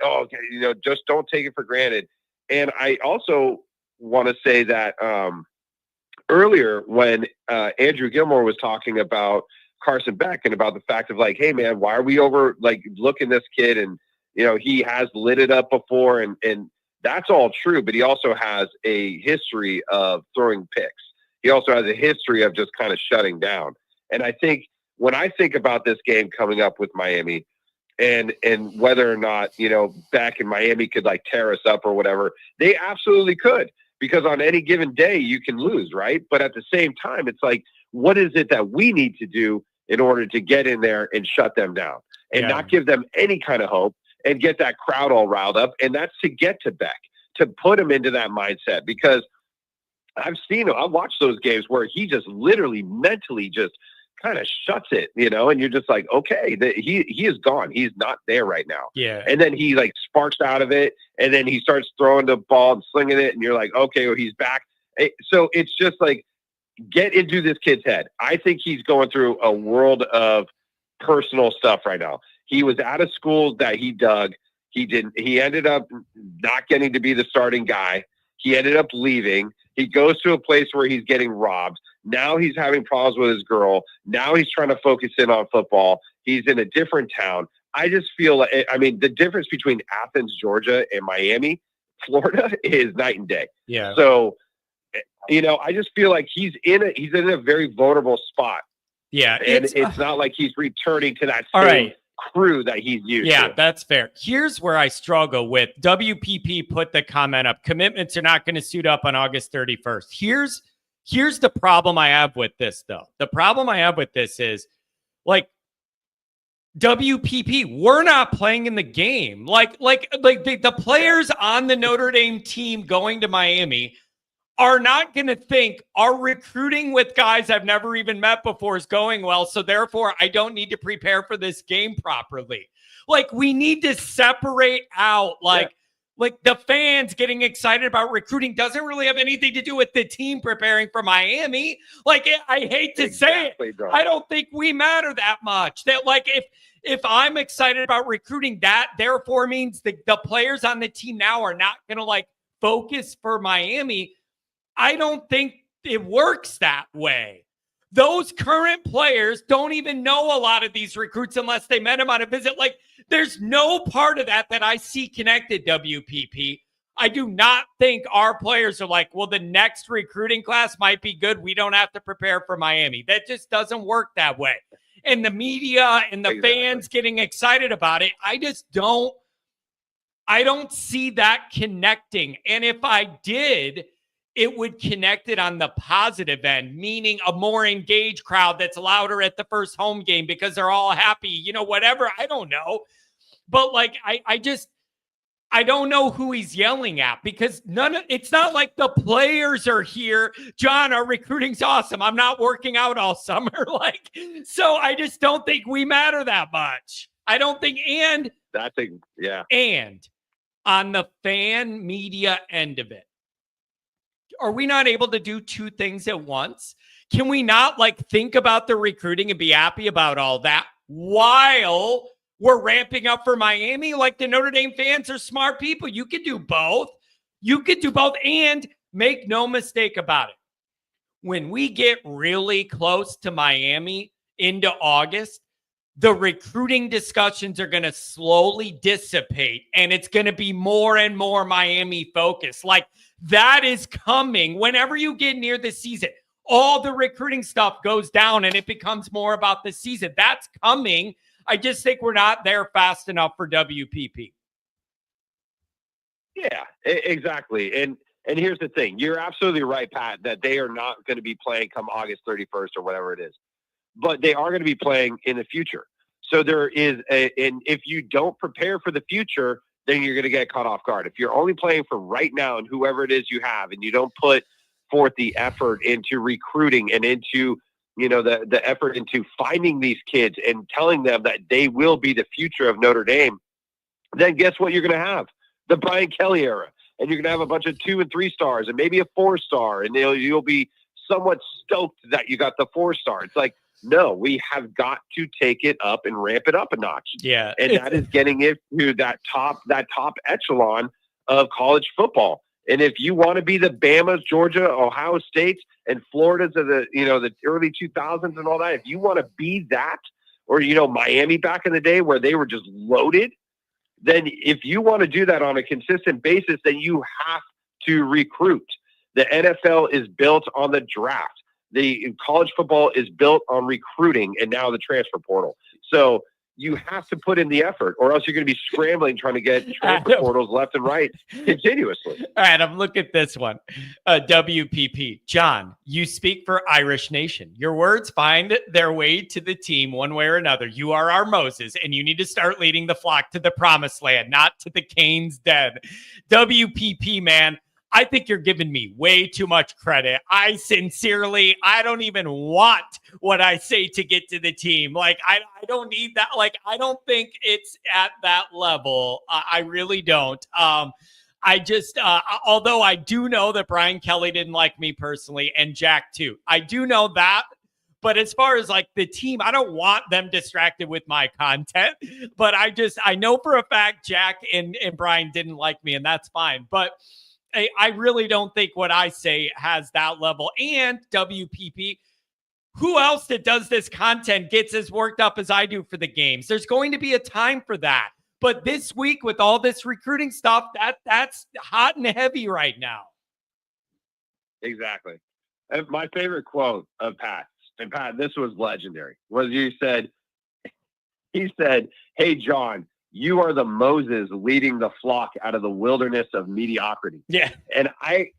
just don't take it for granted. And I also want to say that earlier when Andrew Gilmore was talking about Carson Beck and about the fact of like, hey man, why are we looking this kid? And, he has lit it up before and that's all true, but he also has a history of throwing picks. He also has a history of just kind of shutting down. And I think when I think about this game coming up with Miami and whether or not, Beck in Miami could like tear us up or whatever, they absolutely could, because on any given day you can lose, right? But at the same time, it's like, what is it that we need to do in order to get in there and shut them down and not give them any kind of hope and get that crowd all riled up? And that's to get to Beck, to put him into that mindset, because I've seen him. I've watched those games where he just literally mentally just kind of shuts it, and you're just like, okay, he is gone. He's not there right now. Yeah. And then he like sparks out of it, and then he starts throwing the ball and slinging it, and you're like, okay, well, he's back. So it's just like, get into this kid's head. I think he's going through a world of personal stuff right now. He was out of schools that he dug. He ended up not getting to be the starting guy. He ended up leaving. He goes to a place where he's getting robbed. Now he's having problems with his girl. Now he's trying to focus in on football. He's in a different town. I just feel like, the difference between Athens, Georgia and Miami, Florida is night and day. Yeah. So, I just feel like he's in a very vulnerable spot. Yeah. And it's not like he's returning to that same crew that he's used to. Yeah, that's fair. Here's where I struggle with WPP put the comment up. Commitments are not going to suit up on August 31st. Here's the problem I have with this, though. The problem I have with this is, like, WPP, we're not playing in the game. Like the players on the Notre Dame team going to Miami are not going to think our recruiting with guys I've never even met before is going well, so therefore I don't need to prepare for this game properly. Like, we need to separate out, like the fans getting excited about recruiting doesn't really have anything to do with the team preparing for Miami. Like, I hate to say it, I don't think we matter that much. That, like, if I'm excited about recruiting, that therefore means the players on the team now are not going to, like, focus for Miami. I don't think it works that way. Those current players don't even know a lot of these recruits unless they met them on a visit. Like, there's no part of that I see connected, WPP. I do not think our players are like, well, the next recruiting class might be good. We don't have to prepare for Miami. That just doesn't work that way. And the media and the fans getting excited about it, I don't see that connecting. And if I did, it would connect it on the positive end, meaning a more engaged crowd that's louder at the first home game because they're all happy, whatever. I don't know. But like, I don't know who he's yelling at because it's not like the players are here. John, our recruiting's awesome. I'm not working out all summer. So I just don't think we matter that much. I don't think, and on the fan media end of it, are we not able to do two things at once? Can we not think about the recruiting and be happy about all that while we're ramping up for Miami? Like, the Notre Dame fans are smart people. You could do both. And make no mistake about it. When we get really close to Miami into August, the recruiting discussions are going to slowly dissipate, and it's going to be more and more Miami focused. Like, that is coming. Whenever you get near the season, all the recruiting stuff goes down and it becomes more about the season. That's coming. I just think we're not there fast enough for WPP. Yeah, exactly. And here's the thing. You're absolutely right, Pat, that they are not going to be playing come August 31st or whatever it is. But they are going to be playing in the future. So there is and if you don't prepare for the future, then you're going to get caught off guard. If you're only playing for right now and whoever it is you have, and you don't put forth the effort into recruiting and into, the effort into finding these kids and telling them that they will be the future of Notre Dame, then guess what you're going to have? The Brian Kelly era. And you're going to have a bunch of 2 and 3 stars and maybe a 4-star, and you'll be somewhat stoked that you got the 4-star. It's like, no, we have got to take it up and ramp it up a notch. Yeah. And that is getting it to that top echelon of college football. And if you want to be the Bamas, Georgia, Ohio States, and Florida's of the early 2000s and all that, if you want to be that, or, Miami back in the day where they were just loaded, then if you want to do that on a consistent basis, then you have to recruit. The NFL is built on the draft. The college football is built on recruiting and now the transfer portal. So you have to put in the effort, or else you're going to be scrambling trying to get transfer portals left and right continuously. Adam, look at this one. WPP. John, you speak for Irish Nation. Your words find their way to the team one way or another. You are our Moses, and you need to start leading the flock to the promised land, not to the Cain's den. WPP, man. I think you're giving me way too much credit. I don't even want what I say to get to the team. Like, I don't need that. Like, I don't think it's at that level. I really don't. Although I do know that Brian Kelly didn't like me personally, and Jack too. I do know that. But as far as the team, I don't want them distracted with my content. But I know for a fact Jack and Brian didn't like me, and that's fine. But I really don't think what I say has that level. And WPP, who else that does this content gets as worked up as I do for the games? There's going to be a time for that. But this week with all this recruiting stuff, that's hot and heavy right now. Exactly. And my favorite quote of Pat, and Pat, this was legendary, was he said, "Hey, John, you are the Moses leading the flock out of the wilderness of mediocrity." Yeah. And I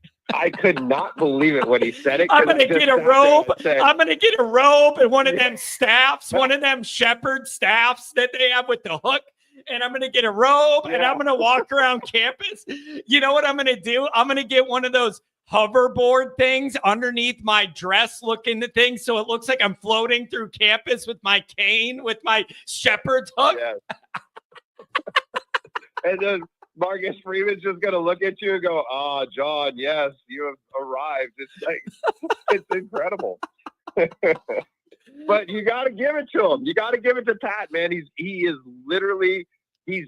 could not believe it when he said it. I'm going to get a robe. I'm going to get a robe and one of them staffs, one of them shepherd staffs that they have with the hook. And I'm going to get a robe and I'm going to walk around campus. You know what I'm going to do? I'm going to get one of those hoverboard things underneath my dress looking thing. So it looks like I'm floating through campus with my cane, with my shepherd's hook. Yes. And then Marcus Freeman's just going to look at you and go, "Oh, John, yes, you have arrived." It's incredible. But you got to give it to him. You got to give it to Pat, man. He is literally, he's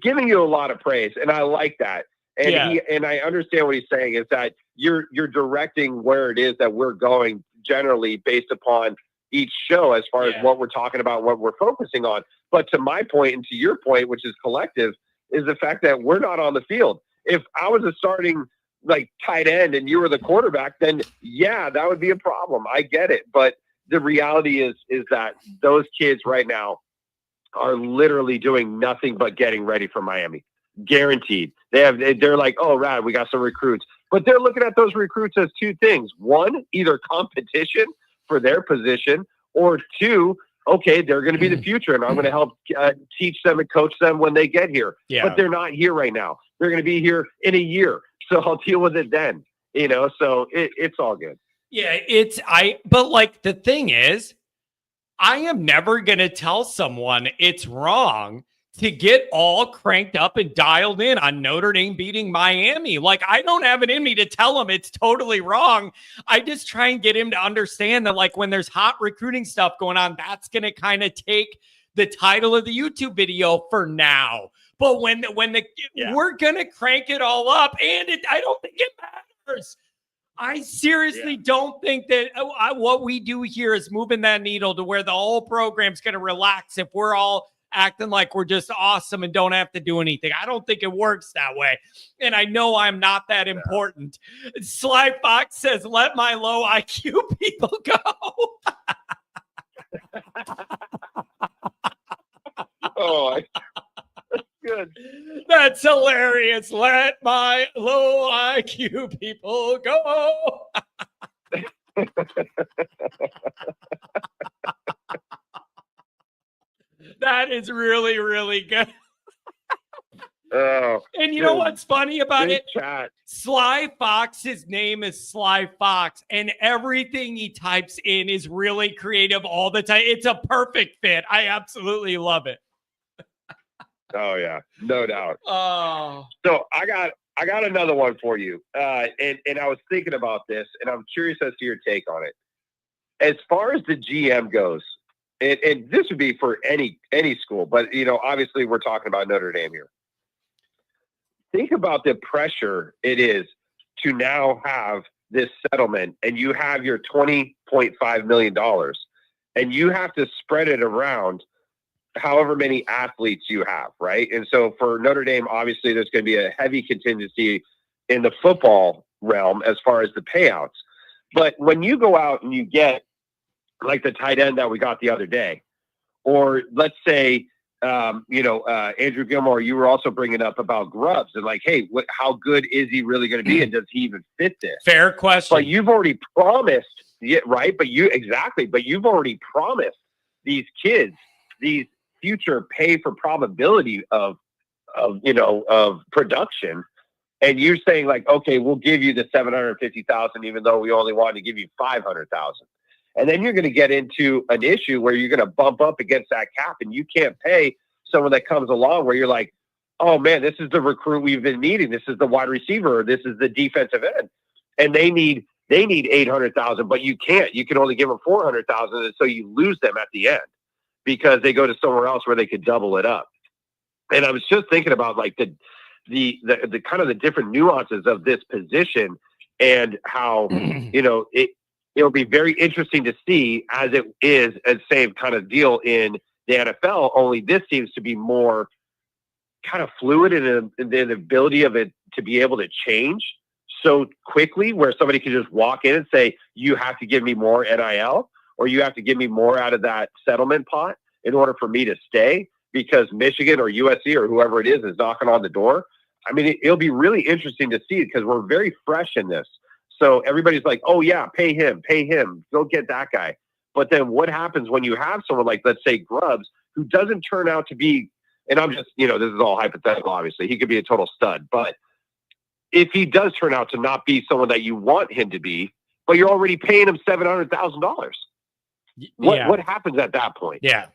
giving you a lot of praise, and I like that. And I understand what he's saying is that you're directing where it is that we're going generally based upon each show as far as what we're talking about, what we're focusing on. But to my point and to your point, which is collective, is the fact that we're not on the field. If I was a starting tight end and you were the quarterback, then that would be a problem. I get it. But the reality is that those kids right now are literally doing nothing but getting ready for Miami. Guaranteed. They're like, "Oh, rad, we got some recruits. But they're looking at those recruits as two things. One, either competition for their position, or two, okay, they're going to be the future, and I'm going to help teach them and coach them when they get here. Yeah. But they're not here right now. They're going to be here in a year, so I'll deal with it then. So it's all good. Yeah, but like the thing is, I am never going to tell someone it's wrong to get all cranked up and dialed in on Notre Dame beating Miami. Like, I don't have it in me to tell him it's totally wrong. I just try and get him to understand that, like, when there's hot recruiting stuff going on, that's going to kind of take the title of the YouTube video for now. But when we're going to crank it all up, and I don't think it matters. I seriously don't think that what we do here is moving that needle to where the whole program's going to relax if we're all acting like we're just awesome and don't have to do anything. I don't think it works that way. And I know I'm not that important. Sly Fox says, let my low IQ people go. That's good. That's hilarious. Let my low IQ people go. That is really, really good. Oh, and you know what's funny about it? Chat. Sly Fox, his name is Sly Fox, and everything he types in is really creative all the time. It's a perfect fit. I absolutely love it. Oh yeah, no doubt. Oh, so I got another one for you, and I was thinking about this, and I'm curious as to your take on it. As far as the GM goes, and this would be for any school, but obviously we're talking about Notre Dame here. Think about the pressure it is to now have this settlement, and you have your $20.5 million, and you have to spread it around however many athletes you have, right? And so for Notre Dame, obviously there's going to be a heavy contingency in the football realm as far as the payouts. But when you go out and you get like the tight end that we got the other day, or let's say, Andrew Gilmore, you were also bringing up about Grubbs and like, hey, how good is he really going to be? And does he even fit this? fair question. But you've already promised, right? But you've already promised these kids these future pay for probability of production. And you're saying like, okay, we'll give you the 750,000, even though we only wanted to give you 500,000. And then you're going to get into an issue where you're going to bump up against that cap, and you can't pay someone that comes along where you're like, oh man, this is the recruit we've been needing. This is the wide receiver. Or this is the defensive end, and they need 800,000, but you can't. You can only give them 400,000, and so you lose them at the end because they go to somewhere else where they could double it up. And I was just thinking about like the kind of the different nuances of this position and how it'll be very interesting to see, as it is a same kind of deal in the NFL, only this seems to be more kind of fluid in the ability of it to be able to change so quickly, where somebody can just walk in and say, you have to give me more NIL, or you have to give me more out of that settlement pot in order for me to stay, because Michigan or USC or whoever it is knocking on the door. I mean, it'll be really interesting to see it because we're very fresh in this. So everybody's like, oh yeah, pay him, go get that guy. But then what happens when you have someone like, let's say Grubbs, who doesn't turn out to be, and I'm just, this is all hypothetical, obviously, he could be a total stud, but if he does turn out to not be someone that you want him to be, but you're already paying him $700,000, what happens at that point? Yeah,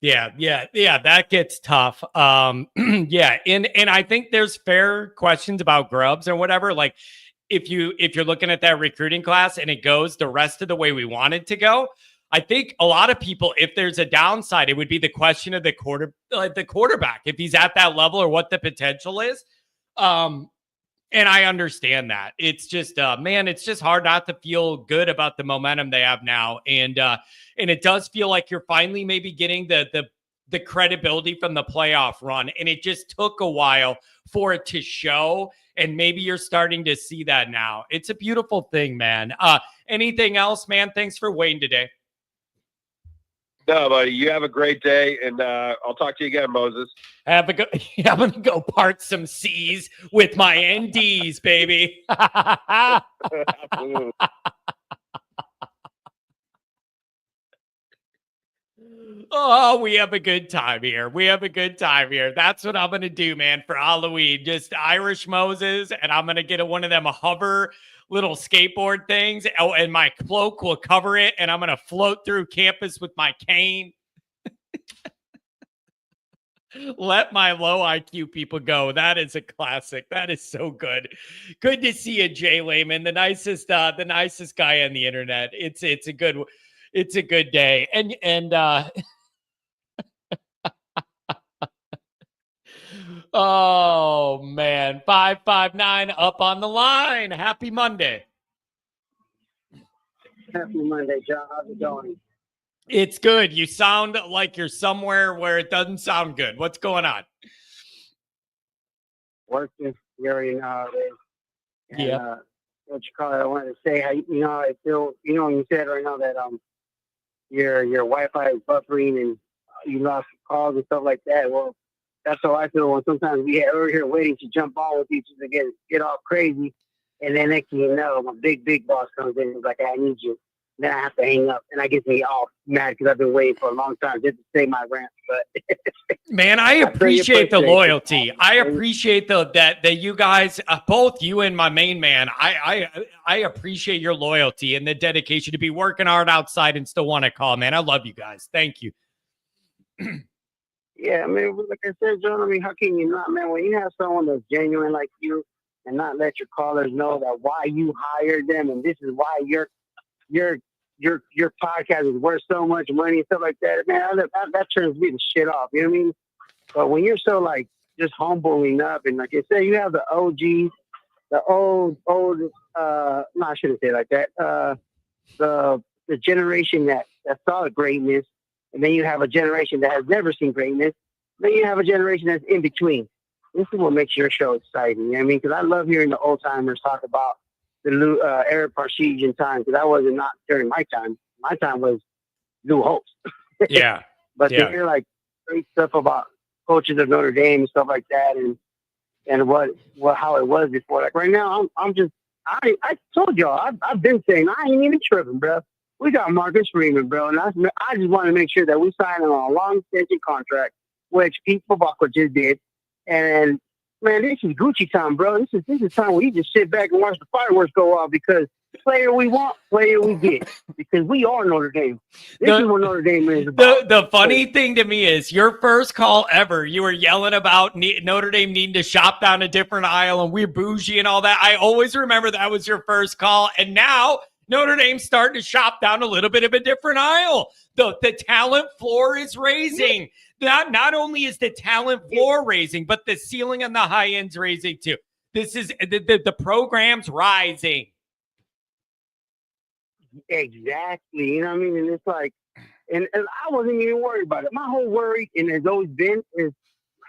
that gets tough. And I think there's fair questions about Grubbs or whatever. Like, if you're looking at that recruiting class and it goes the rest of the way we want it to go, I think a lot of people, if there's a downside, it would be the question of the quarterback, if he's at that level or what the potential is. And I understand that. It's just, it's just hard not to feel good about the momentum they have now. And it does feel like you're finally maybe getting the credibility from the playoff run. And it just took a while for it to show. And maybe you're starting to see that now. It's a beautiful thing, man. Anything else, man? Thanks for waiting today. No, buddy, you have a great day, and I'll talk to you again, Moses. Have a go. I'm gonna go part some C's with my NDs, baby. Absolutely. Oh, we have a good time here. We have a good time here. That's what I'm gonna do, man, for Halloween. Just Irish Moses, and I'm gonna get one of them hover little skateboard things. Oh, and my cloak will cover it, and I'm gonna float through campus with my cane. Let my low IQ people go. That is a classic. That is so good. Good to see you, Jay Lehman, the nicest guy on the internet. It's a good day. And oh man, 559 up on the line. Happy Monday. Happy Monday, John. How's it going? It's good. You sound like you're somewhere where it doesn't sound good. What's going on? Working. You already know how it is. And, Yeah. What you call it? I wanted to say how I feel. When you said right now that your Wi-Fi is buffering and you lost calls and stuff like that. Well, that's how I feel when sometimes we're here waiting to jump on with each other, get all crazy, and then next thing you know, my big boss comes in and is like, "I need you." Then I have to hang up, and I get me all mad because I've been waiting for a long time just to say my rant. But man, I appreciate the loyalty. I appreciate that you guys, both you and my main man. I appreciate your loyalty and the dedication to be working hard outside and still want to call, man. I love you guys. Thank you. Yeah, I mean, like I said, John. I mean, how can you not, man? When you have someone that's genuine like you, and not let your callers know that why you hired them, and this is why your podcast is worth so much money and stuff like that, man, that turns me to shit off. You know what I mean? But when you're so like just humble enough, and like I said, you have the OGs, the old no, I shouldn't say it like that. The generation that saw the greatness, and then you have a generation that has never seen greatness. Then you have a generation that's in between. This is what makes your show exciting. You know what I mean? Because I love hearing the old timers talk about the Eric Parshigian time, because that wasn't not during my time. My time was Lou Holtz. Yeah. But to hear like great stuff about coaches of Notre Dame and stuff like that, and what how it was before. Like right now, I'm just I told y'all I've been saying I ain't even tripping, bro. We got Marcus Freeman, bro, and I just want to make sure that we sign him on a long extension contract, which Pete Fabacco just did. And man, this is Gucci time, bro. This is time where you just sit back and watch the fireworks go off, because player we want, player we get, because we are Notre Dame. This is what Notre Dame is about. The funny thing to me is your first call ever, you were yelling about Notre Dame needing to shop down a different aisle and we're bougie and all that. I always remember that was your first call. And now Notre Dame's starting to shop down a little bit of a different aisle. The talent floor is raising. Not only is the talent floor raising, but the ceiling and the high end's raising too. This is the program's rising. Exactly. You know what I mean? And it's like, and I wasn't even worried about it. My whole worry, and has always been, is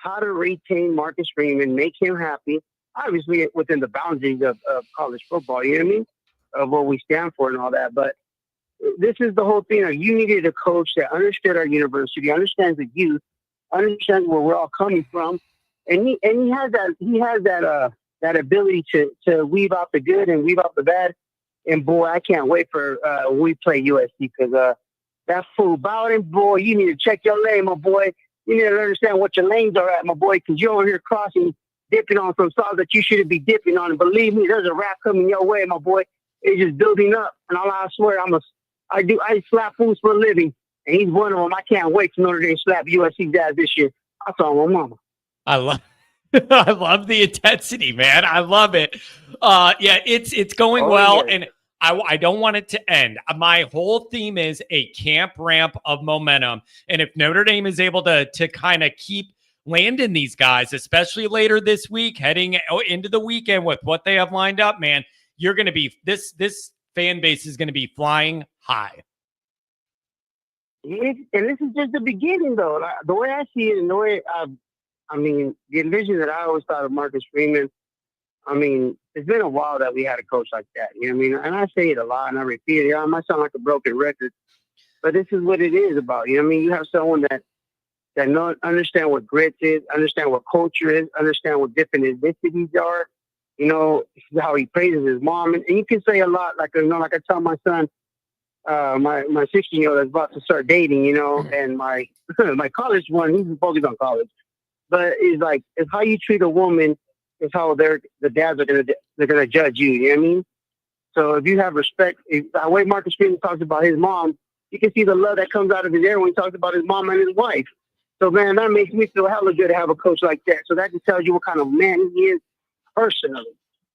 how to retain Marcus Freeman, make him happy, obviously within the boundaries of college football, you know what I mean? Of what we stand for and all that. But this is the whole thing. You needed a coach that understood our university, understands the youth, understands where we're all coming from, and he has that ability to weave out the good and weave out the bad. And boy, I can't wait for when we play USC, because that fool Bowden, boy, you need to check your lane, my boy. You need to understand what your lanes are at, my boy, because you're over here crossing, dipping on some sauce that you shouldn't be dipping on. And believe me, there's a rap coming your way, my boy. It's just building up. And I swear, I slap fools for a living, and he's one of them. I can't wait for Notre Dame slap USC's ass this year. I saw my mama. I love the intensity, man. I love it. Yeah, it's going well, yeah. And I don't want it to end. My whole theme is a camp ramp of momentum, and if Notre Dame is able to kind of keep landing these guys, especially later this week, heading into the weekend with what they have lined up, man, you're going to be this fan base is going to be flying high. And this is just the beginning, though. The way I see it, and the way the envision that I always thought of Marcus Freeman, it's been a while that we had a coach like that. You know what I mean? And I say it a lot, and I repeat it. I might sound like a broken record, But this is what it is about. You know what I mean? You have someone that understand what grit is, understand what culture is, understand what different ethnicities are. You know, how he praises his mom. And you can say a lot, like, you know, like I tell my son, my 16-year-old that's about to start dating, you know, and my my college one, he's focused on college. But it's like, it's how you treat a woman is how the dads they're gonna judge you. You know what I mean? So if you have respect, the way Marcus Freeman talks about his mom, you can see the love that comes out of his air when he talks about his mom and his wife. So man, that makes me feel hella good to have a coach like that. So that just tells you what kind of man he is personally.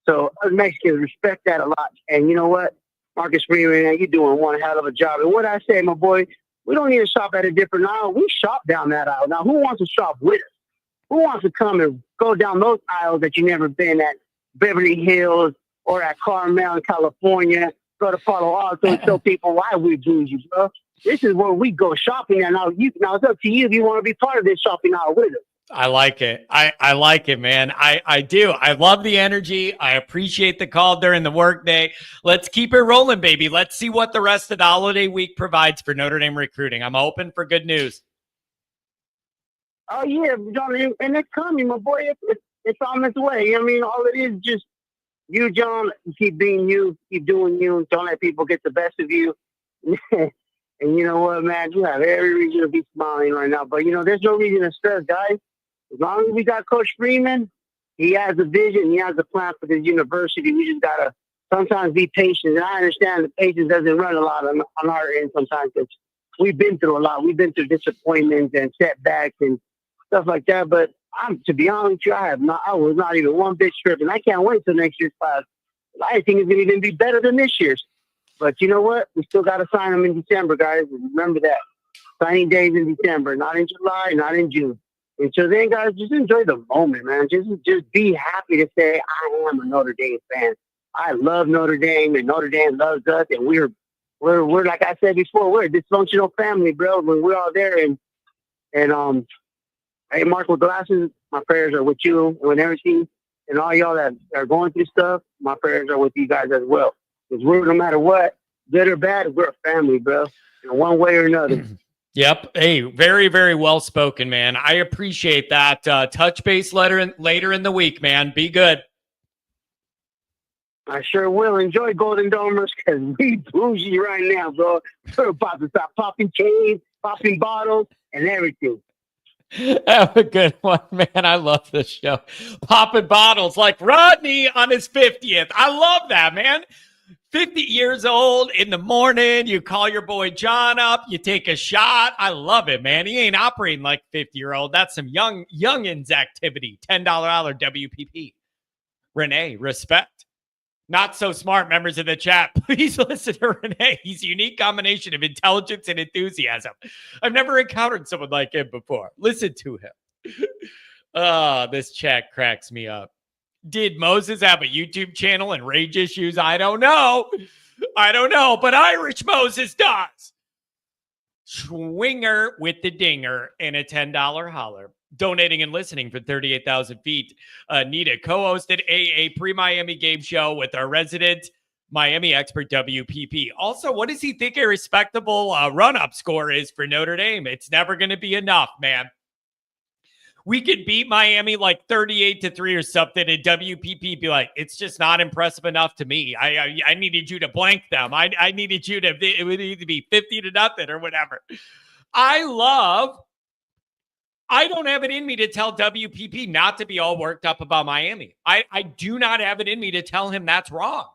So us Mexicans respect that a lot. And you know what? Marcus Freeman, man, you're doing one hell of a job. And what I say, my boy, we don't need to shop at a different aisle. We shop down that aisle. Now, who wants to shop with us? Who wants to come and go down those aisles that you've never been at Beverly Hills or at Carmel, California? Go to Palo Alto and tell people why we bougie, bro. This is where we go shopping. And now it's up to you if you want to be part of this shopping aisle with us. I like it. I like it, man. I do. I love the energy. I appreciate the call during the workday. Let's keep it rolling, baby. Let's see what the rest of the holiday week provides for Notre Dame recruiting. I'm hoping for good news. Oh, yeah, John, and it's coming, my boy. It's on its way. You know what I mean? All it is just you, John, keep being you, keep doing you. Don't let people get the best of you. And you know what, man? You have every reason to be smiling right now. But, you know, there's no reason to stress, guys. As long as we got Coach Freeman, he has a vision, he has a plan for this university. We just got to sometimes be patient. And I understand that patience doesn't run a lot on our end sometimes because we've been through a lot. We've been through disappointments and setbacks and stuff like that. But to be honest with you, I was not even one bit tripping. I can't wait till next year's class. I think it's going to even be better than this year's. But you know what? We still got to sign them in December, guys. Remember that. Signing days in December, not in July, not in June. Until then, guys, just enjoy the moment, man. Just be happy to say, I am a Notre Dame fan. I love Notre Dame, and Notre Dame loves us. And we're like I said before, we're a dysfunctional family, bro. When we're all there, and hey, Mark with glasses, my prayers are with you and with everything. And all y'all that are going through stuff, my prayers are with you guys as well. Because we're, no matter what, good or bad, we're a family, bro. In one way or another. Yep. Hey, very, very well spoken, man. I appreciate that. Touch base later in the week, man. Be good. I sure will. Enjoy Golden Domers because we bougie right now, bro. We're about to start popping chains, popping bottles, and everything. Have a good one, man. I love this show. Popping bottles like Rodney on his 50th. I love that, man. 50 years old in the morning, you call your boy John up, you take a shot. I love it, man. He ain't operating like 50-year-old. That's some youngins activity. $10 WPP. Renee, respect. Not so smart members of the chat. Please listen to Renee. He's a unique combination of intelligence and enthusiasm. I've never encountered someone like him before. Listen to him. This chat cracks me up. Did Moses have a YouTube channel and rage issues? I don't know, but Irish Moses does. Swinger with the dinger and a $10 holler. Donating and listening for 38,000 feet. Nita co-hosted a pre-Miami game show with our resident Miami expert WPP. Also, what does he think a respectable run-up score is for Notre Dame? It's never going to be enough, man. We could beat Miami like 38-3 or something, and WPP be like, it's just not impressive enough to me. I needed you to blank them. I needed you to, it would need to be 50-0 or whatever. I don't have it in me to tell WPP not to be all worked up about Miami. I do not have it in me to tell him that's wrong.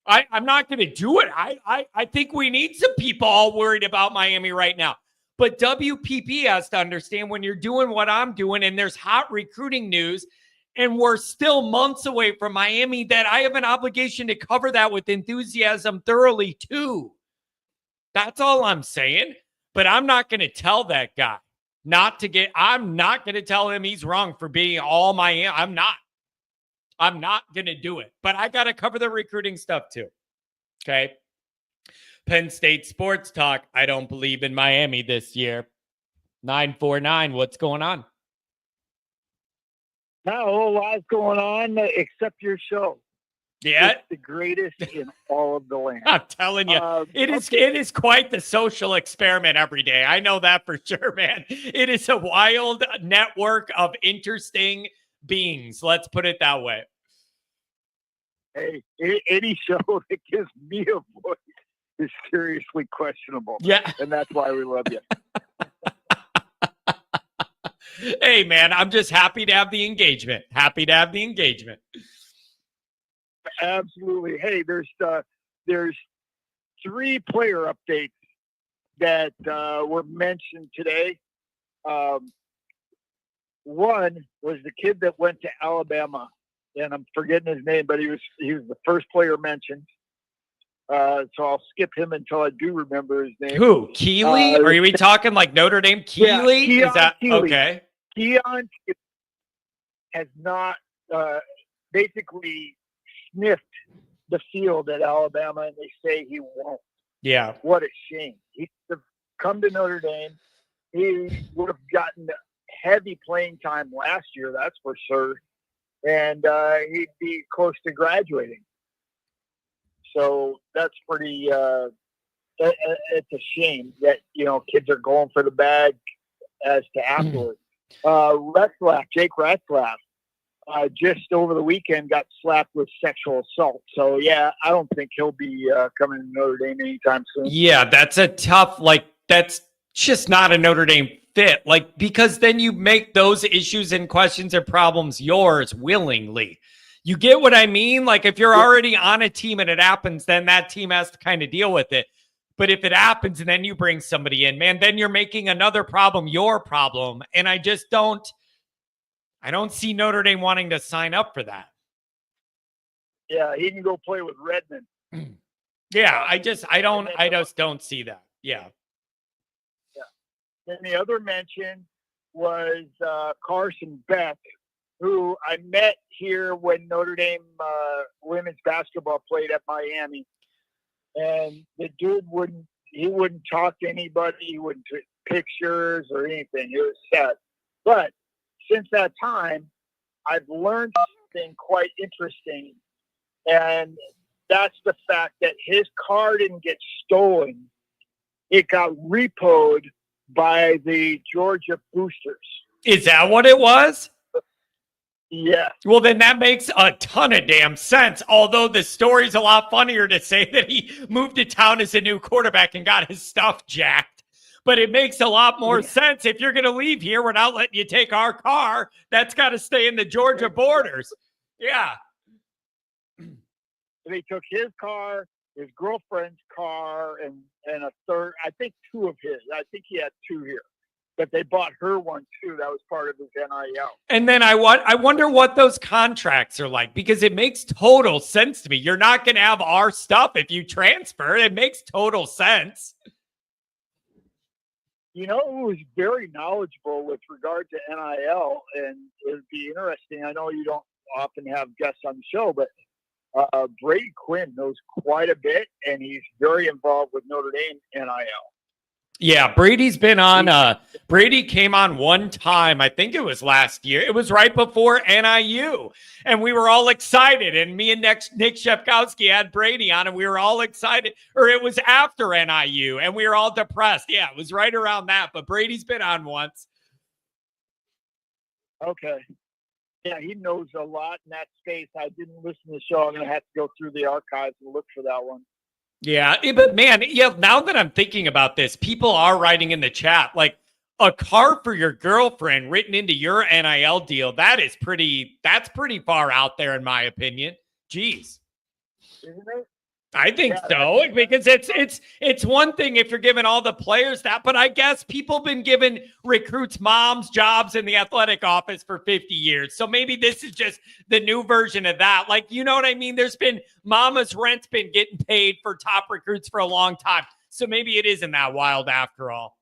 I'm not going to do it. I think we need some people all worried about Miami right now. But WPP has to understand when you're doing what I'm doing and there's hot recruiting news and we're still months away from Miami, that I have an obligation to cover that with enthusiasm thoroughly too. That's all I'm saying. But I'm not going to tell that guy I'm not going to tell him he's wrong for being all Miami. I'm not going to do it. But I got to cover the recruiting stuff too. Okay. Penn State Sports Talk. I don't believe in Miami this year. 949. What's going on? Not a whole lot's going on except your show. Yeah. It's the greatest in all of the land. I'm telling you, it is quite the social experiment every day. I know that for sure, man. It is a wild network of interesting beings. Let's put it that way. Hey, any show that gives me a voice is seriously questionable. Yeah. And that's why we love you. Hey, man, I'm just happy to have the engagement. Happy to have the engagement. Absolutely. Hey, there's 3 player updates that were mentioned today. One was the kid that went to Alabama, and I'm forgetting his name, but he was the first player mentioned. So I'll skip him until I do remember his name. Who? Keeley? Are we talking like Notre Dame Keeley? Yeah, is that Keeley. Okay? Keon has not basically sniffed the field at Alabama, and they say he won't. Yeah. What a shame. He should have come to Notre Dame. He would have gotten heavy playing time last year, that's for sure. And he'd be close to graduating. So that's pretty it's a shame that, kids are going for the bag as to afterwards. Jake Retzlaff, just over the weekend got slapped with sexual assault. So, yeah, I don't think he'll be coming to Notre Dame anytime soon. Yeah, that's a tough, that's just not a Notre Dame fit. Because then you make those issues and questions and problems yours willingly. You get what I mean? If you're already on a team and it happens, then that team has to kind of deal with it. But if it happens and then you bring somebody in, man, then you're making another problem your problem. And I just don't see Notre Dame wanting to sign up for that. Yeah, he can go play with Redmond. Yeah, I just don't see that. Yeah. Then the other mention was Carson Beck, who I met here when Notre Dame women's basketball played at Miami. And the dude wouldn't talk to anybody. He wouldn't take pictures or anything. It was sad. But since that time, I've learned something quite interesting. And that's the fact that his car didn't get stolen. It got repoed by the Georgia Boosters. Is that what it was? Yeah. Well, then that makes a ton of damn sense. Although the story's a lot funnier to say that he moved to town as a new quarterback and got his stuff jacked. But it makes a lot more sense. If you're going to leave here, we're not letting you take our car. That's got to stay in the Georgia borders. Yeah. They took his car, his girlfriend's car, and a third, I think 2 of his. I think he had 2 here. But they bought her one, too. That was part of his NIL. And then I wonder what those contracts are like, because it makes total sense to me. You're not going to have our stuff if you transfer. It makes total sense. It was very knowledgeable with regard to NIL, and it would be interesting. I know you don't often have guests on the show, but Brady Quinn knows quite a bit, and he's very involved with Notre Dame NIL. Yeah, Brady's been on. Brady came on one time. I think it was last year. It was right before NIU. And we were all excited. And me and Nick Shepkowski had Brady on, and we were all excited. Or it was after NIU, and we were all depressed. Yeah, it was right around that. But Brady's been on once. Okay. Yeah, he knows a lot in that space. I didn't listen to the show. I'm going to have to go through the archives and look for that one. Yeah, but man, now that I'm thinking about this, people are writing in the chat, a car for your girlfriend written into your NIL deal. That's pretty far out there, in my opinion. Jeez. Isn't it? I think so, because it's one thing if you're giving all the players that, but I guess people have been giving recruits moms jobs in the athletic office for 50 years. So maybe this is just the new version of that. You know what I mean? There's been mama's rent's been getting paid for top recruits for a long time. So maybe it isn't that wild after all.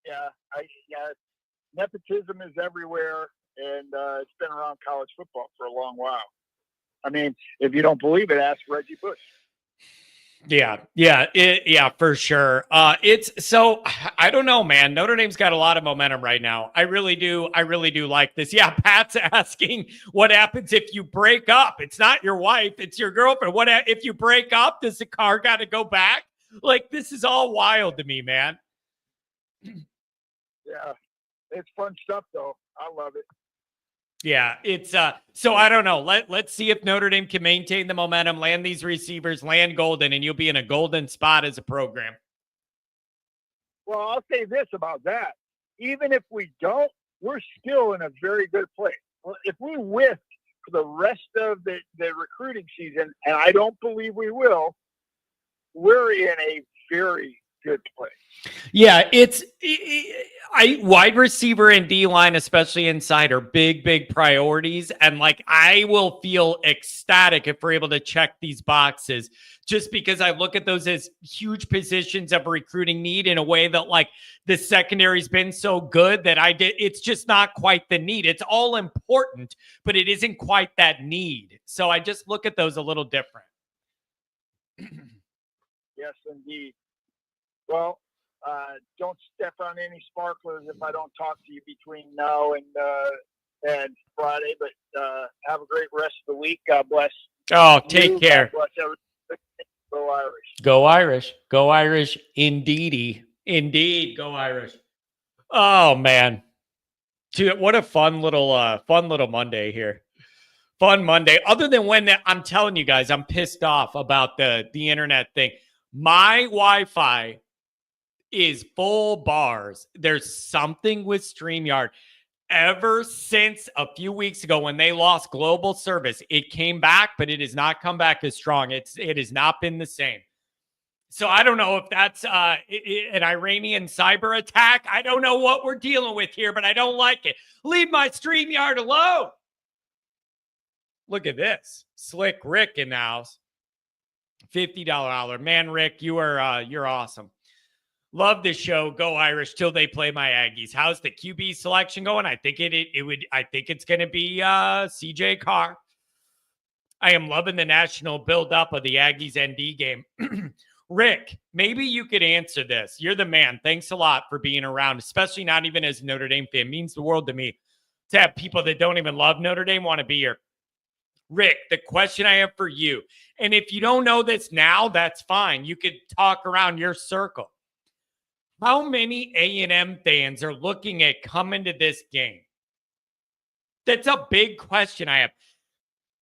Yeah, nepotism is everywhere, and it's been around college football for a long while. I mean, if you don't believe it, ask Reggie Bush. Yeah, for sure. It's so I don't know, man. Notre Dame's got a lot of momentum right now. I really do like this. Yeah, Pat's asking what happens if you break up. It's not your wife, it's your girlfriend. What if you break up? Does the car got to go back? Like, this is all wild to me, man. Yeah, it's fun stuff though. I love it. Yeah, it's so I don't know. Let's see if Notre Dame can maintain the momentum, land these receivers, land Golden, and you'll be in a golden spot as a program. Well, I'll say this about that. Even if we don't, we're still in a very good place. If we whiff for the rest of the recruiting season, and I don't believe we will, we're in a very good place. Yeah, wide receiver and D-line, especially inside, are big priorities. And like, I will feel ecstatic if we're able to check these boxes, just because I look at those as huge positions of recruiting need in a way that like the secondary's been so good that it's just not quite the need. It's all important, but it isn't quite that need. So I just look at those a little different. Yes, indeed. Well, don't step on any sparklers if I don't talk to you between now and Friday. But have a great rest of the week. God bless. Oh, take care. God bless everything. Go Irish. Go Irish. Go Irish. Indeed. Go Irish. Oh man, dude, what a fun little Monday here. Fun Monday. Other than when I'm telling you guys, I'm pissed off about the internet thing. My Wi-Fi is full bars. There's something with Streamyard. Ever since a few weeks ago when they lost global service, it came back, but it has not come back as strong. It has not been the same. So I don't know if that's an Iranian cyber attack. I don't know what we're dealing with here, but I don't like it. Leave my Streamyard alone. Look at this. Slick Rick in the house. $50 hour. Man, Rick, you're awesome. Love this show. Go Irish till they play my Aggies. How's the QB selection going? I think I think it's going to be CJ Carr. I am loving the national build-up of the Aggies ND game. Rick, maybe you could answer this. You're the man. Thanks a lot for being around, especially not even as a Notre Dame fan. It means the world to me to have people that don't even love Notre Dame want to be here. Rick, the question I have for you, and if you don't know this now, that's fine. You could talk around your circle. How many A&M fans are looking at coming to this game? That's a big question I have.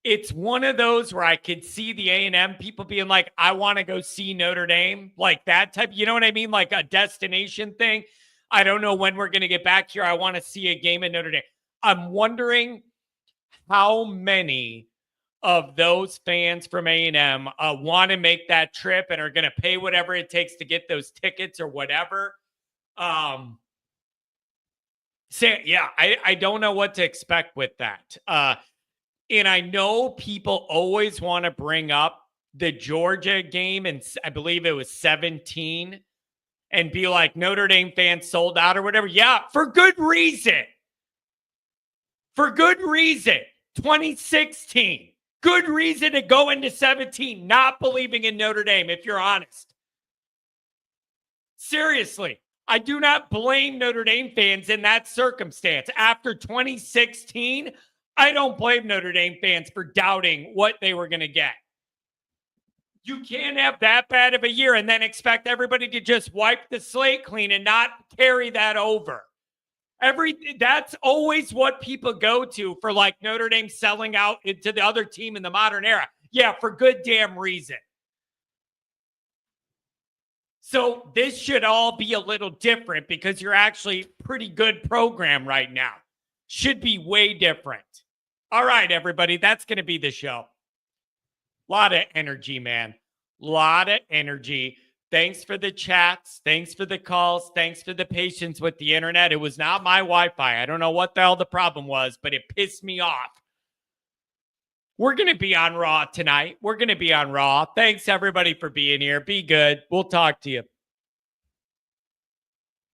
It's one of those where I could see the A&M people being like, I want to go see Notre Dame, like that type. You know what I mean? Like a destination thing. I don't know when we're going to get back here. I want to see a game at Notre Dame. I'm wondering how many of those fans from A&M want to make that trip and are going to pay whatever it takes to get those tickets or whatever. I don't know what to expect with that. And I know people always want to bring up the Georgia game, and I believe it was 17, and be like, Notre Dame fans sold out or whatever. Yeah, for good reason. 2016. Good reason to go into 17 not believing in Notre Dame, if you're honest. Seriously, I do not blame Notre Dame fans in that circumstance. After 2016, I don't blame Notre Dame fans for doubting what they were going to get. You can't have that bad of a year and then expect everybody to just wipe the slate clean and not carry that over. That's always what people go to for like Notre Dame selling out into the other team in the modern era. Yeah, for good damn reason. So this should all be a little different because you're actually a pretty good program right now. Should be way different. All right, everybody, that's going to be the show. A lot of energy, man. A lot of energy. Thanks for the chats. Thanks for the calls. Thanks for the patience with the internet. It was not my Wi-Fi. I don't know what the hell the problem was, but it pissed me off. We're going to be on Raw tonight. Thanks, everybody, for being here. Be good. We'll talk to you.